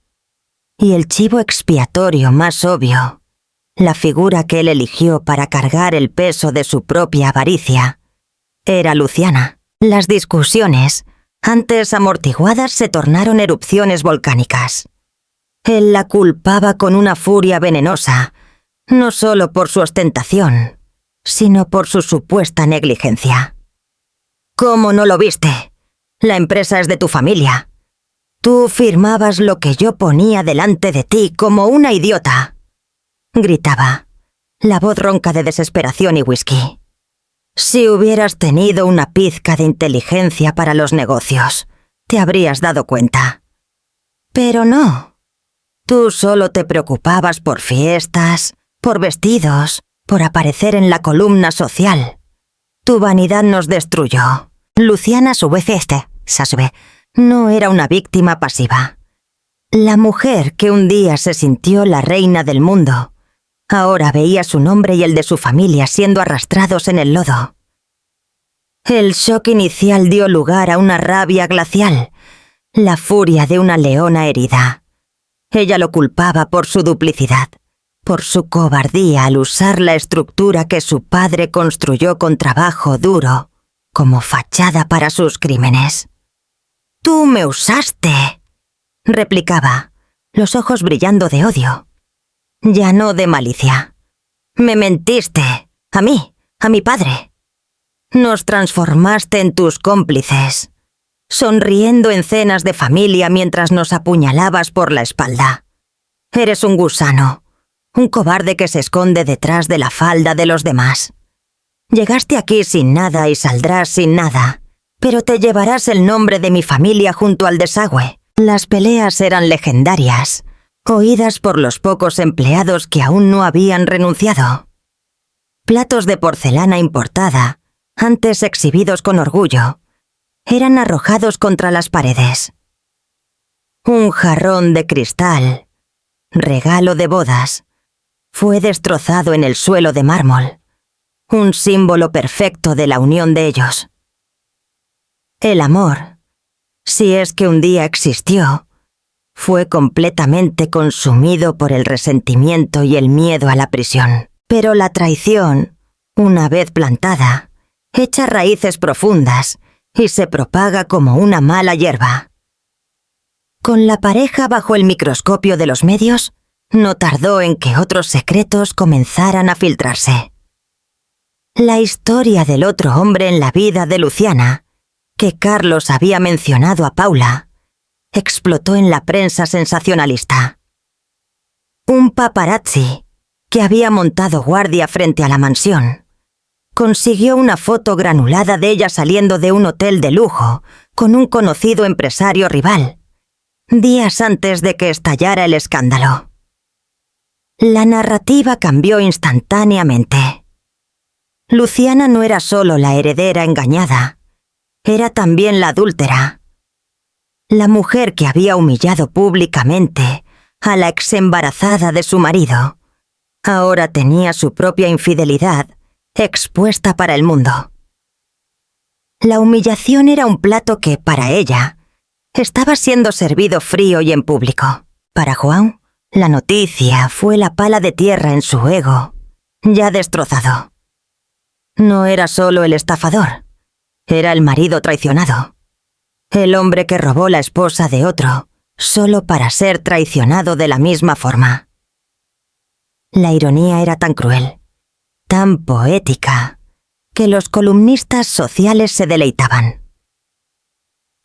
Y el chivo expiatorio más obvio, la figura que él eligió para cargar el peso de su propia avaricia, era Luciana. Las discusiones, antes amortiguadas, se tornaron erupciones volcánicas. Él la culpaba con una furia venenosa, no solo por su ostentación, sino por su supuesta negligencia. ¿Cómo no lo viste? La empresa es de tu familia. Tú firmabas lo que yo ponía delante de ti como una idiota, gritaba, la voz ronca de desesperación y whisky. Si hubieras tenido una pizca de inteligencia para los negocios, te habrías dado cuenta. Pero no. Tú solo te preocupabas por fiestas, por vestidos, por aparecer en la columna social. Tu vanidad nos destruyó. Luciana, su vez no era una víctima pasiva. La mujer que un día se sintió la reina del mundo, ahora veía su nombre y el de su familia siendo arrastrados en el lodo. El shock inicial dio lugar a una rabia glacial, la furia de una leona herida. Ella lo culpaba por su duplicidad, por su cobardía al usar la estructura que su padre construyó con trabajo duro, como fachada para sus crímenes. «¡Tú me usaste!», replicaba, los ojos brillando de odio. Ya no de malicia. «Me mentiste, a mí, a mi padre. Nos transformaste en tus cómplices, sonriendo en cenas de familia mientras nos apuñalabas por la espalda. Eres un gusano, un cobarde que se esconde detrás de la falda de los demás. Llegaste aquí sin nada y saldrás sin nada, pero te llevarás el nombre de mi familia junto al desagüe». Las peleas eran legendarias, oídas por los pocos empleados que aún no habían renunciado. Platos de porcelana importada, antes exhibidos con orgullo, eran arrojados contra las paredes. Un jarrón de cristal, regalo de bodas, fue destrozado en el suelo de mármol, un símbolo perfecto de la unión de ellos. El amor, si es que un día existió, fue completamente consumido por el resentimiento y el miedo a la prisión. Pero la traición, una vez plantada, echa raíces profundas y se propaga como una mala hierba. Con la pareja bajo el microscopio de los medios, no tardó en que otros secretos comenzaran a filtrarse. La historia del otro hombre en la vida de Luciana, que Carlos había mencionado a Paula, explotó en la prensa sensacionalista. Un paparazzi, que había montado guardia frente a la mansión, consiguió una foto granulada de ella saliendo de un hotel de lujo con un conocido empresario rival, días antes de que estallara el escándalo. La narrativa cambió instantáneamente. Luciana no era solo la heredera engañada, era también la adúltera. La mujer que había humillado públicamente a la exembarazada de su marido, ahora tenía su propia infidelidad expuesta para el mundo. La humillación era un plato que, para ella, estaba siendo servido frío y en público. Para João, la noticia fue la pala de tierra en su ego, ya destrozado. No era solo el estafador, era el marido traicionado. El hombre que robó la esposa de otro, solo para ser traicionado de la misma forma. La ironía era tan cruel, tan poética, que los columnistas sociales se deleitaban.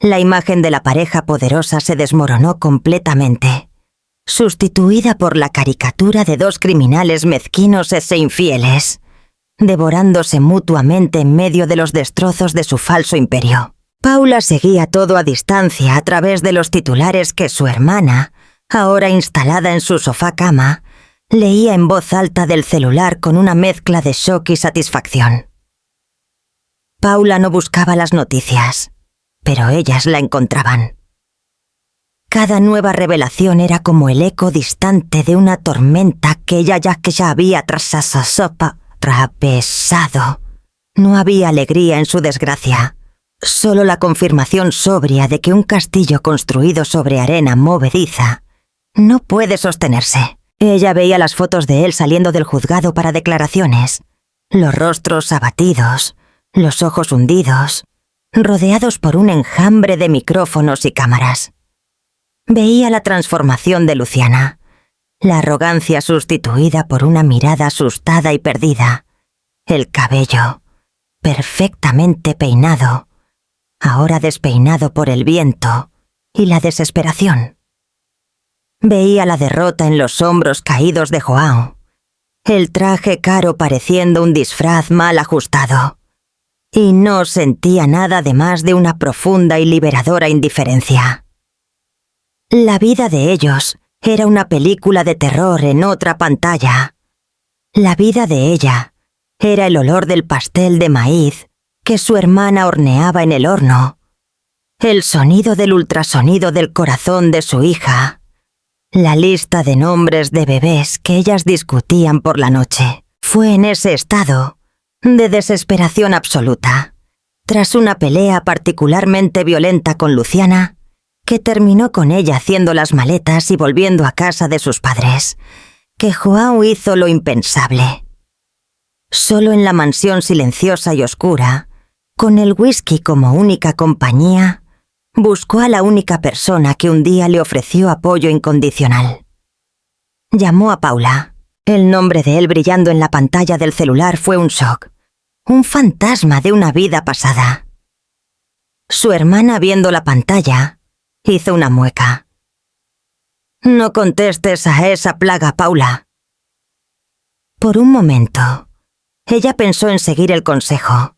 La imagen de la pareja poderosa se desmoronó completamente, sustituida por la caricatura de dos criminales mezquinos e infieles, devorándose mutuamente en medio de los destrozos de su falso imperio. Paula seguía todo a distancia a través de los titulares que su hermana, ahora instalada en su sofá-cama, leía en voz alta del celular con una mezcla de shock y satisfacción. Paula no buscaba las noticias, pero ellas la encontraban. Cada nueva revelación era como el eco distante de una tormenta que ella ya había atravesado. No había alegría en su desgracia, solo la confirmación sobria de que un castillo construido sobre arena movediza no puede sostenerse. Ella veía las fotos de él saliendo del juzgado para declaraciones, los rostros abatidos, los ojos hundidos, rodeados por un enjambre de micrófonos y cámaras. Veía la transformación de Luciana, la arrogancia sustituida por una mirada asustada y perdida, el cabello, perfectamente peinado, ahora despeinado por el viento, y la desesperación. Veía la derrota en los hombros caídos de João, el traje caro pareciendo un disfraz mal ajustado, y no sentía nada de más de una profunda y liberadora indiferencia. La vida de ellos era una película de terror en otra pantalla. La vida de ella era el olor del pastel de maíz que su hermana horneaba en el horno, el sonido del ultrasonido del corazón de su hija, la lista de nombres de bebés que ellas discutían por la noche. Fue en ese estado de desesperación absoluta, tras una pelea particularmente violenta con Luciana, que terminó con ella haciendo las maletas y volviendo a casa de sus padres, que João hizo lo impensable. Solo en la mansión silenciosa y oscura, con el whisky como única compañía, buscó a la única persona que un día le ofreció apoyo incondicional. Llamó a Paula. El nombre de él brillando en la pantalla del celular fue un shock, un fantasma de una vida pasada. Su hermana, viendo la pantalla, hizo una mueca. «No contestes a esa plaga, Paula». Por un momento, ella pensó en seguir el consejo,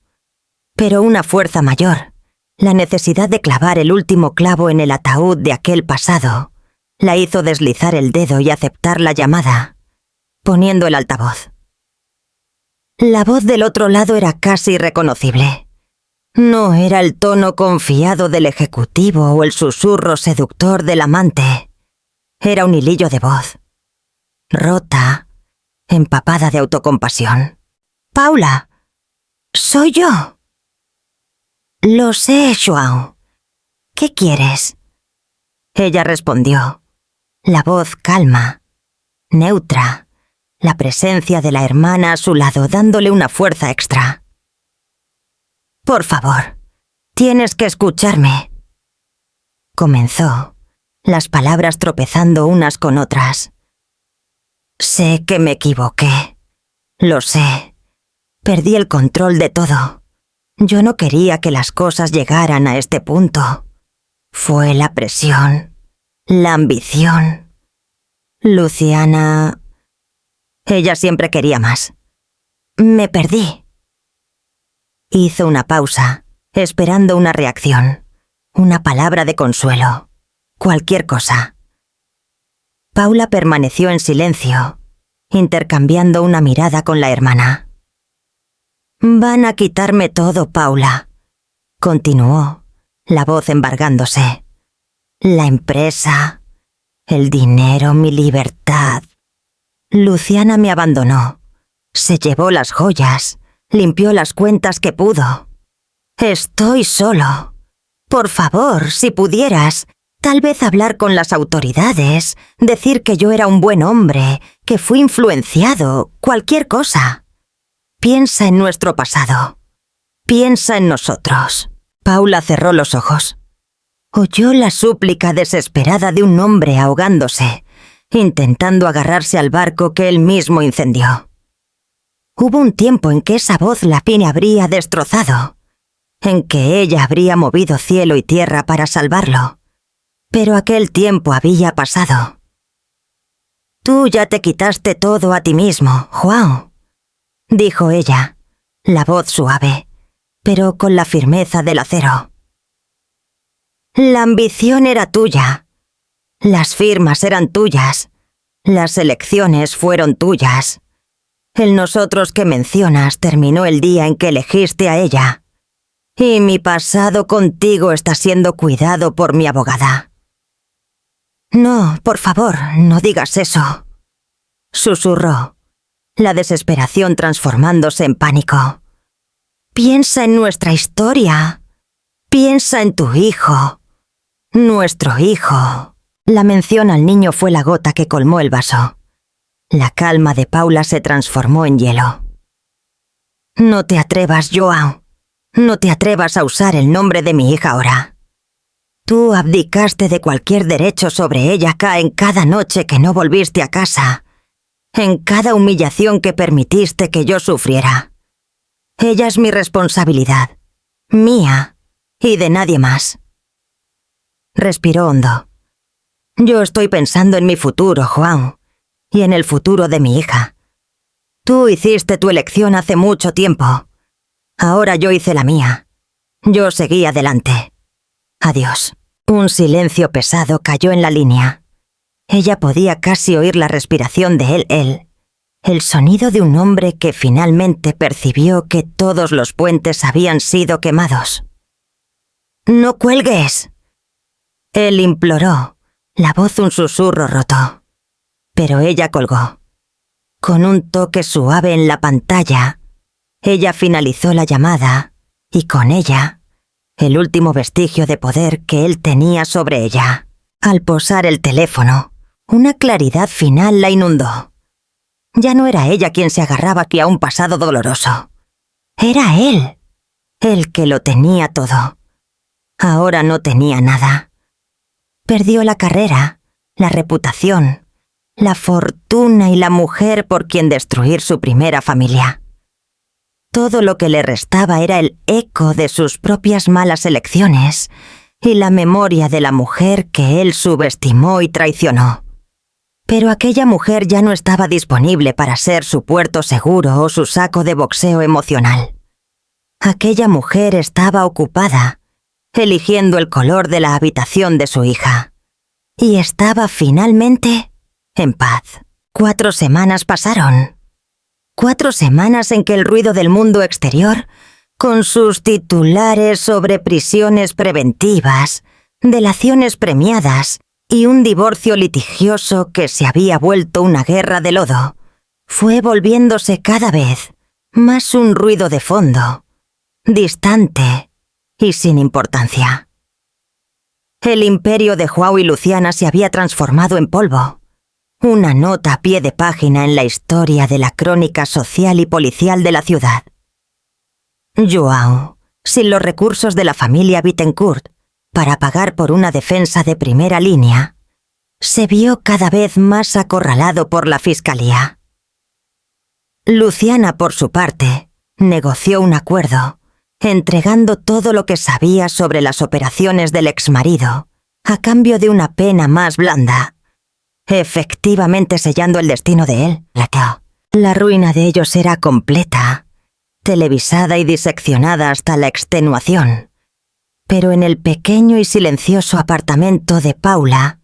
pero una fuerza mayor, la necesidad de clavar el último clavo en el ataúd de aquel pasado, la hizo deslizar el dedo y aceptar la llamada, poniendo el altavoz. La voz del otro lado era casi irreconocible. No era el tono confiado del ejecutivo o el susurro seductor del amante. Era un hilillo de voz, rota, empapada de autocompasión. «Paula, soy yo». «Lo sé, João. ¿Qué quieres?». Ella respondió, la voz calma, neutra, la presencia de la hermana a su lado dándole una fuerza extra. «Por favor, tienes que escucharme». Comenzó, las palabras tropezando unas con otras. Sé que me equivoqué. Lo sé. Perdí el control de todo. Yo no quería que las cosas llegaran a este punto. Fue la presión, la ambición. Luciana... Ella siempre quería más. Me perdí. Hizo una pausa, esperando una reacción, una palabra de consuelo, cualquier cosa. Paula permaneció en silencio, intercambiando una mirada con la hermana. «Van a quitarme todo, Paula», continuó, la voz embargándose. «La empresa, el dinero, mi libertad. Luciana me abandonó. Se llevó las joyas, limpió las cuentas que pudo. Estoy solo. Por favor, si pudieras, tal vez hablar con las autoridades, decir que yo era un buen hombre, que fui influenciado, cualquier cosa. Piensa en nuestro pasado. Piensa en nosotros». Paula cerró los ojos. Oyó la súplica desesperada de un hombre ahogándose, intentando agarrarse al barco que él mismo incendió. Hubo un tiempo en que esa voz la habría destrozado, en que ella habría movido cielo y tierra para salvarlo. Pero aquel tiempo había pasado. «Tú ya te quitaste todo a ti mismo, João», dijo ella, la voz suave, pero con la firmeza del acero. «La ambición era tuya. Las firmas eran tuyas. Las elecciones fueron tuyas. El nosotros que mencionas terminó el día en que elegiste a ella. Y mi pasado contigo está siendo cuidado por mi abogada». «No, por favor, no digas eso», susurró, la desesperación transformándose en pánico. «Piensa en nuestra historia. Piensa en tu hijo. Nuestro hijo». La mención al niño fue la gota que colmó el vaso. La calma de Paula se transformó en hielo. «No te atrevas, João. No te atrevas a usar el nombre de mi hija ahora. Tú abdicaste de cualquier derecho sobre ella en cada noche que no volviste a casa, en cada humillación que permitiste que yo sufriera. Ella es mi responsabilidad, mía y de nadie más». Respiró hondo. «Yo estoy pensando en mi futuro, João, y en el futuro de mi hija. Tú hiciste tu elección hace mucho tiempo. Ahora yo hice la mía. Yo seguí adelante. Adiós». Un silencio pesado cayó en la línea. Ella podía casi oír la respiración de él, el sonido de un hombre que finalmente percibió que todos los puentes habían sido quemados. «No cuelgues», él imploró, la voz un susurro roto. Pero ella colgó. Con un toque suave en la pantalla, ella finalizó la llamada y con ella, el último vestigio de poder que él tenía sobre ella. Al posar el teléfono, una claridad final la inundó. Ya no era ella quien se agarraba aquí a un pasado doloroso. Era él, el que lo tenía todo. Ahora no tenía nada. Perdió la carrera, la reputación, la fortuna y la mujer por quien destruir su primera familia. Todo lo que le restaba era el eco de sus propias malas elecciones y la memoria de la mujer que él subestimó y traicionó. Pero aquella mujer ya no estaba disponible para ser su puerto seguro o su saco de boxeo emocional. Aquella mujer estaba ocupada, eligiendo el color de la habitación de su hija. Y estaba finalmente en paz. 4 semanas pasaron. 4 semanas en que el ruido del mundo exterior, con sus titulares sobre prisiones preventivas, delaciones premiadas y un divorcio litigioso que se había vuelto una guerra de lodo, fue volviéndose cada vez más un ruido de fondo, distante y sin importancia. El imperio de João y Luciana se había transformado en polvo. Una nota a pie de página en la historia de la crónica social y policial de la ciudad. João, sin los recursos de la familia Bittencourt para pagar por una defensa de primera línea, se vio cada vez más acorralado por la fiscalía. Luciana, por su parte, negoció un acuerdo, entregando todo lo que sabía sobre las operaciones del exmarido, a cambio de una pena más blanda, efectivamente sellando el destino de él. La ruina de ellos era completa, televisada y diseccionada hasta la extenuación. Pero en el pequeño y silencioso apartamento de Paula,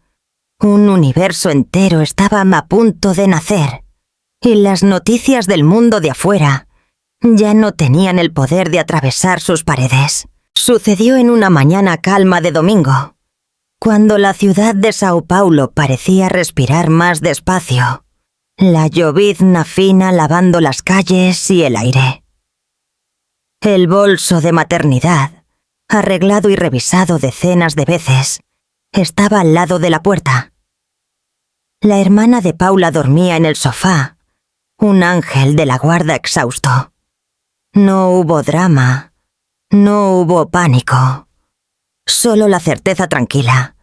un universo entero estaba a punto de nacer, y las noticias del mundo de afuera ya no tenían el poder de atravesar sus paredes. Sucedió en una mañana calma de domingo, cuando la ciudad de Sao Paulo parecía respirar más despacio, la llovizna fina lavando las calles y el aire. El bolso de maternidad, arreglado y revisado decenas de veces, estaba al lado de la puerta. La hermana de Paula dormía en el sofá, un ángel de la guarda exhausto. No hubo drama, no hubo pánico, solo la certeza tranquila,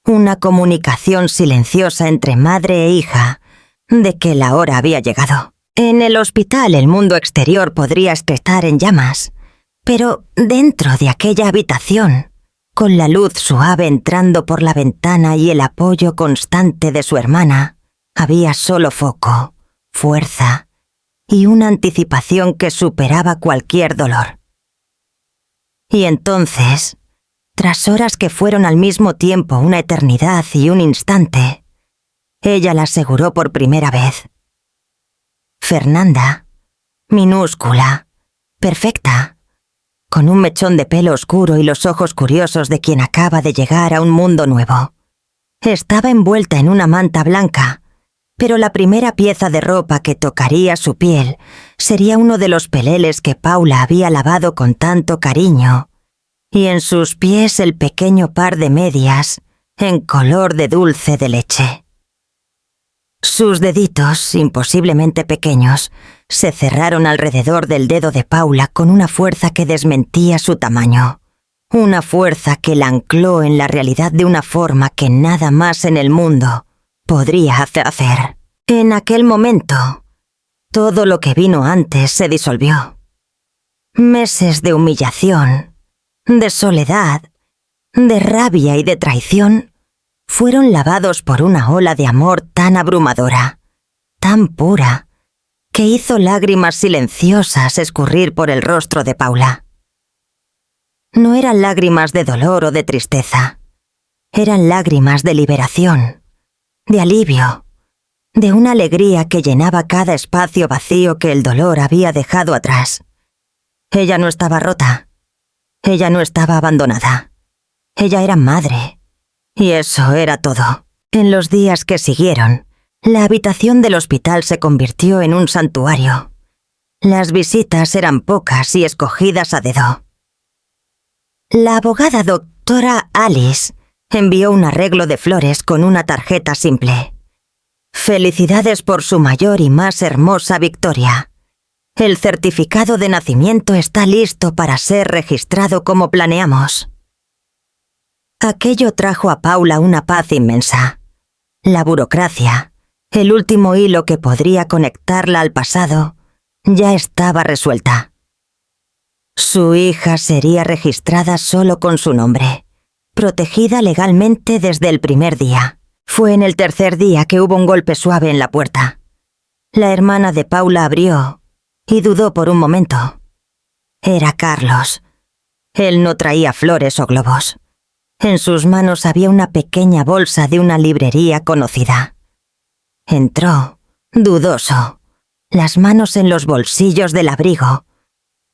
una comunicación silenciosa entre madre e hija de que la hora había llegado. En el hospital el mundo exterior podría estar en llamas, pero dentro de aquella habitación, con la luz suave entrando por la ventana y el apoyo constante de su hermana, había solo foco, fuerza y una anticipación que superaba cualquier dolor. Y entonces, tras horas que fueron al mismo tiempo una eternidad y un instante, ella la aseguró por primera vez. Fernanda, minúscula, perfecta, con un mechón de pelo oscuro y los ojos curiosos de quien acaba de llegar a un mundo nuevo. Estaba envuelta en una manta blanca, pero la primera pieza de ropa que tocaría su piel sería uno de los peleles que Paula había lavado con tanto cariño, y en sus pies el pequeño par de medias en color de dulce de leche. Sus deditos, imposiblemente pequeños, se cerraron alrededor del dedo de Paula con una fuerza que desmentía su tamaño, una fuerza que la ancló en la realidad de una forma que nada más en el mundo podría hacer. En aquel momento, todo lo que vino antes se disolvió. Meses de humillación, de soledad, de rabia y de traición fueron lavados por una ola de amor tan abrumadora, tan pura, que hizo lágrimas silenciosas escurrir por el rostro de Paula. No eran lágrimas de dolor o de tristeza, eran lágrimas de liberación, de alivio, de una alegría que llenaba cada espacio vacío que el dolor había dejado atrás. Ella no estaba rota, ella no estaba abandonada, ella era madre. Y eso era todo. En los días que siguieron, la habitación del hospital se convirtió en un santuario. Las visitas eran pocas y escogidas a dedo. La abogada doctora Alice envió un arreglo de flores con una tarjeta simple. Felicidades por su mayor y más hermosa victoria. El certificado de nacimiento está listo para ser registrado como planeamos. Aquello trajo a Paula una paz inmensa. La burocracia, el último hilo que podría conectarla al pasado, ya estaba resuelta. Su hija sería registrada solo con su nombre, protegida legalmente desde el primer día. Fue en el tercer día que hubo un golpe suave en la puerta. La hermana de Paula abrió y dudó por un momento. Era Carlos. Él no traía flores o globos. En sus manos había una pequeña bolsa de una librería conocida. Entró, dudoso, las manos en los bolsillos del abrigo,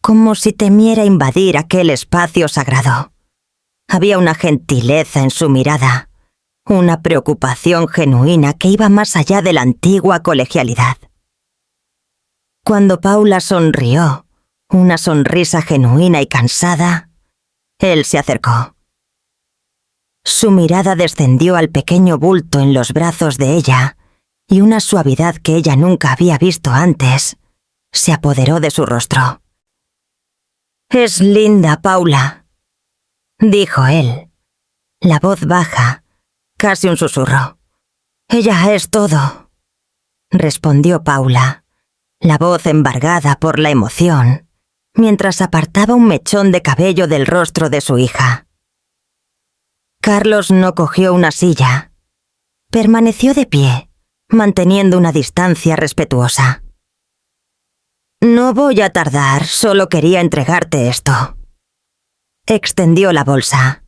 como si temiera invadir aquel espacio sagrado. Había una gentileza en su mirada, una preocupación genuina que iba más allá de la antigua colegialidad. Cuando Paula sonrió, una sonrisa genuina y cansada, él se acercó. Su mirada descendió al pequeño bulto en los brazos de ella, y una suavidad que ella nunca había visto antes se apoderó de su rostro. «Es linda, Paula», dijo él, la voz baja, casi un susurro. Ella es todo, respondió Paula, la voz embargada por la emoción, mientras apartaba un mechón de cabello del rostro de su hija. Carlos no cogió una silla. Permaneció de pie, manteniendo una distancia respetuosa. No voy a tardar, solo quería entregarte esto. Extendió la bolsa.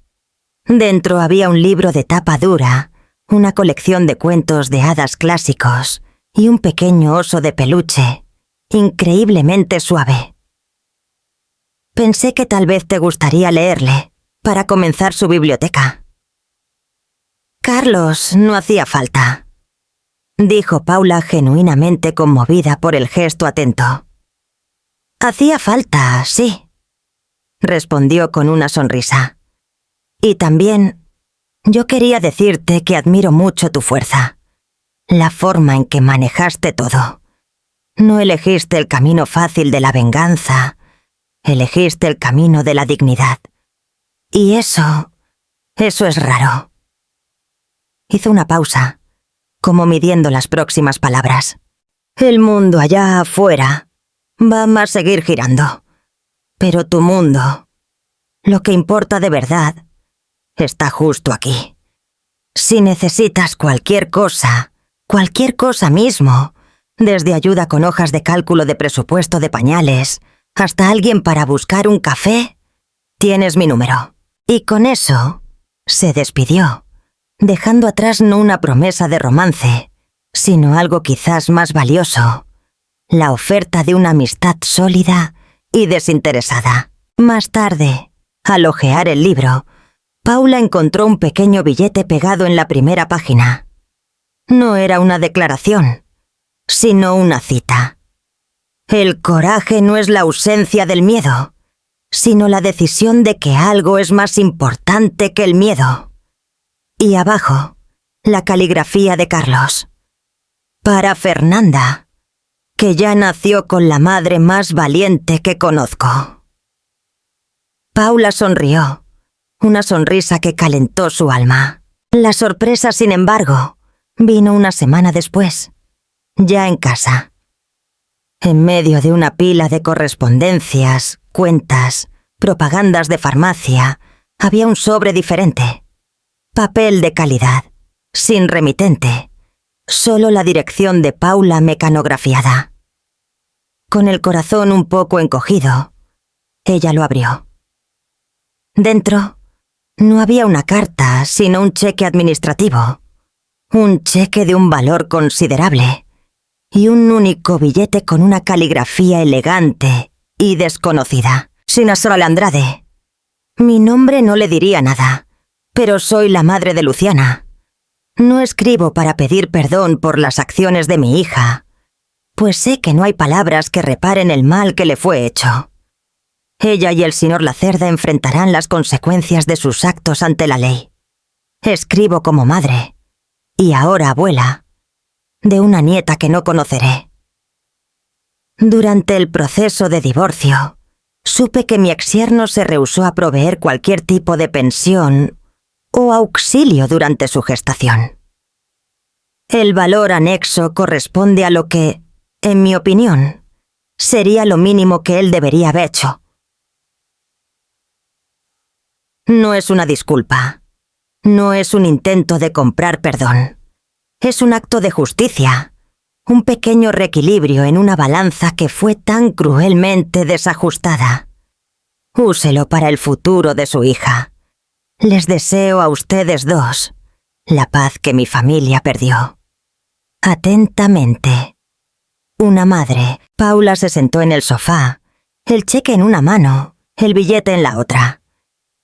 Dentro había un libro de tapa dura, una colección de cuentos de hadas clásicos y un pequeño oso de peluche, increíblemente suave. Pensé que tal vez te gustaría leerle, para comenzar su biblioteca. Carlos, no hacía falta, dijo Paula genuinamente conmovida por el gesto atento. Hacía falta, sí, respondió con una sonrisa. Y también, yo quería decirte que admiro mucho tu fuerza, la forma en que manejaste todo. No elegiste el camino fácil de la venganza, elegiste el camino de la dignidad. Y eso es raro. Hizo una pausa, como midiendo las próximas palabras. El mundo allá afuera va a seguir girando. Pero tu mundo, lo que importa de verdad, está justo aquí. Si necesitas cualquier cosa mismo, desde ayuda con hojas de cálculo de presupuesto de pañales, hasta alguien para buscar un café, tienes mi número. Y con eso, se despidió, dejando atrás no una promesa de romance, sino algo quizás más valioso, la oferta de una amistad sólida y desinteresada. Más tarde, al hojear el libro, Paula encontró un pequeño billete pegado en la primera página. No era una declaración, sino una cita. El coraje no es la ausencia del miedo, sino la decisión de que algo es más importante que el miedo. Y abajo, la caligrafía de Carlos. Para Fernanda, que ya nació con la madre más valiente que conozco. Paula sonrió, una sonrisa que calentó su alma. La sorpresa, sin embargo, vino una semana después, ya en casa. En medio de una pila de correspondencias, cuentas, propagandas de farmacia, había un sobre diferente. Papel de calidad, sin remitente, solo la dirección de Paula mecanografiada. Con el corazón un poco encogido, ella lo abrió. Dentro, no había una carta, sino un cheque administrativo. Un cheque de un valor considerable. Y un único billete con una caligrafía elegante y desconocida. Sinasol Andrade. Mi nombre no le diría nada, pero soy la madre de Luciana. No escribo para pedir perdón por las acciones de mi hija, pues sé que no hay palabras que reparen el mal que le fue hecho. Ella y el señor Lacerda enfrentarán las consecuencias de sus actos ante la ley. Escribo como madre, y ahora abuela, de una nieta que no conoceré. Durante el proceso de divorcio, supe que mi exyerno se rehusó a proveer cualquier tipo de pensión o auxilio durante su gestación. El valor anexo corresponde a lo que, en mi opinión, sería lo mínimo que él debería haber hecho. No es una disculpa, no es un intento de comprar perdón. Es un acto de justicia, un pequeño reequilibrio en una balanza que fue tan cruelmente desajustada. Úselo para el futuro de su hija. Les deseo a ustedes dos la paz que mi familia perdió. Atentamente. Una madre. Paula se sentó en el sofá, el cheque en una mano, el billete en la otra.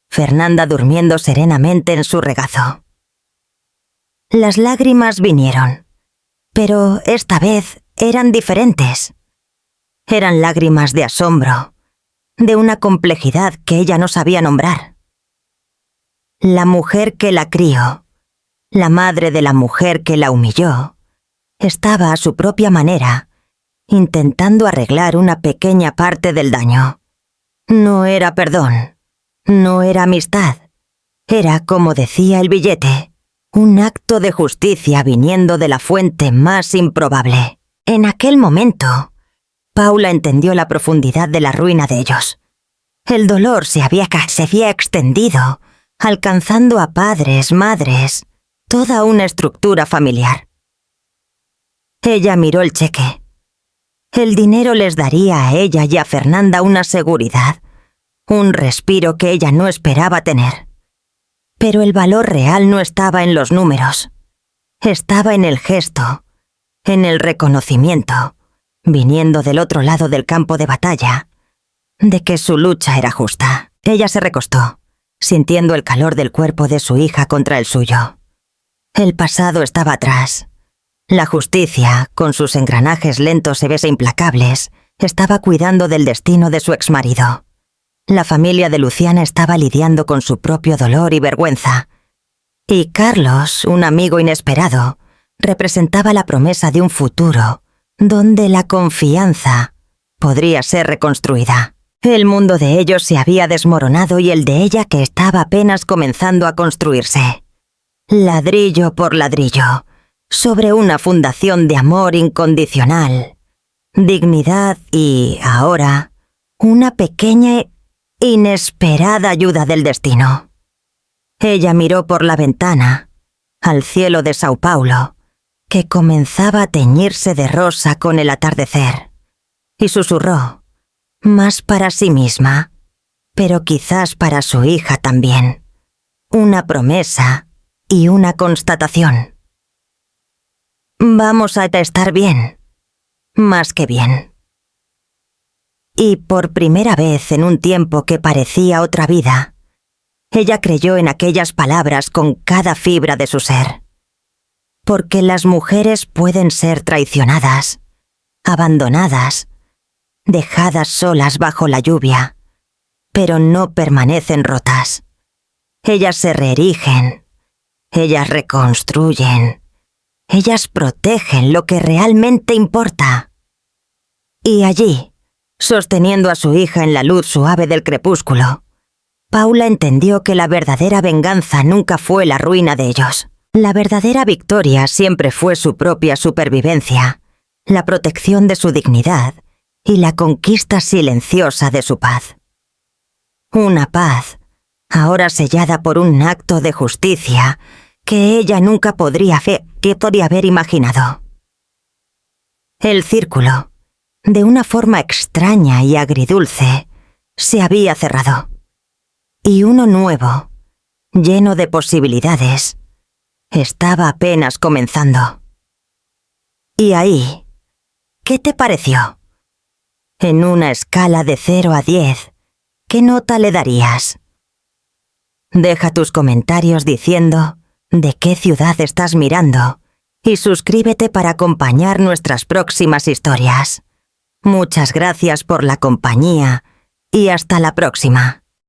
Fernanda durmiendo serenamente en su regazo. Las lágrimas vinieron, pero esta vez eran diferentes. Eran lágrimas de asombro, de una complejidad que ella no sabía nombrar. La mujer que la crió, la madre de la mujer que la humilló, estaba a su propia manera, intentando arreglar una pequeña parte del daño. No era perdón, no era amistad, era, como decía el billete, Un acto de justicia viniendo de la fuente más improbable. En aquel momento, Paula entendió la profundidad de la ruina de ellos. El dolor se había extendido, alcanzando a padres, madres, toda una estructura familiar. Ella miró el cheque. El dinero les daría a ella y a Fernanda una seguridad, un respiro que ella no esperaba tener. Pero el valor real no estaba en los números. Estaba en el gesto, en el reconocimiento, viniendo del otro lado del campo de batalla, de que su lucha era justa. Ella se recostó, sintiendo el calor del cuerpo de su hija contra el suyo. El pasado estaba atrás. La justicia, con sus engranajes lentos e implacables, estaba cuidando del destino de su exmarido. La familia de Luciana estaba lidiando con su propio dolor y vergüenza. Y Carlos, un amigo inesperado, representaba la promesa de un futuro donde la confianza podría ser reconstruida. El mundo de ellos se había desmoronado y el de ella que estaba apenas comenzando a construirse. Ladrillo por ladrillo, sobre una fundación de amor incondicional, dignidad y, ahora, una pequeña inesperada ayuda del destino. Ella miró por la ventana, al cielo de Sao Paulo, que comenzaba a teñirse de rosa con el atardecer, y susurró, más para sí misma, pero quizás para su hija también, una promesa y una constatación. Vamos a estar bien, más que bien. Y por primera vez en un tiempo que parecía otra vida, ella creyó en aquellas palabras con cada fibra de su ser. Porque las mujeres pueden ser traicionadas, abandonadas, dejadas solas bajo la lluvia, pero no permanecen rotas. Ellas se reerigen, ellas reconstruyen, ellas protegen lo que realmente importa. Y allí, sosteniendo a su hija en la luz suave del crepúsculo, Paula entendió que la verdadera venganza nunca fue la ruina de ellos. La verdadera victoria siempre fue su propia supervivencia, la protección de su dignidad y la conquista silenciosa de su paz. Una paz, ahora sellada por un acto de justicia que ella nunca podría haber imaginado. El círculo, de una forma extraña y agridulce, se había cerrado. Y uno nuevo, lleno de posibilidades, estaba apenas comenzando. Y ahí, ¿qué te pareció? En una escala de 0 a 10, ¿qué nota le darías? Deja tus comentarios diciendo de qué ciudad estás mirando y suscríbete para acompañar nuestras próximas historias. Muchas gracias por la compañía y hasta la próxima.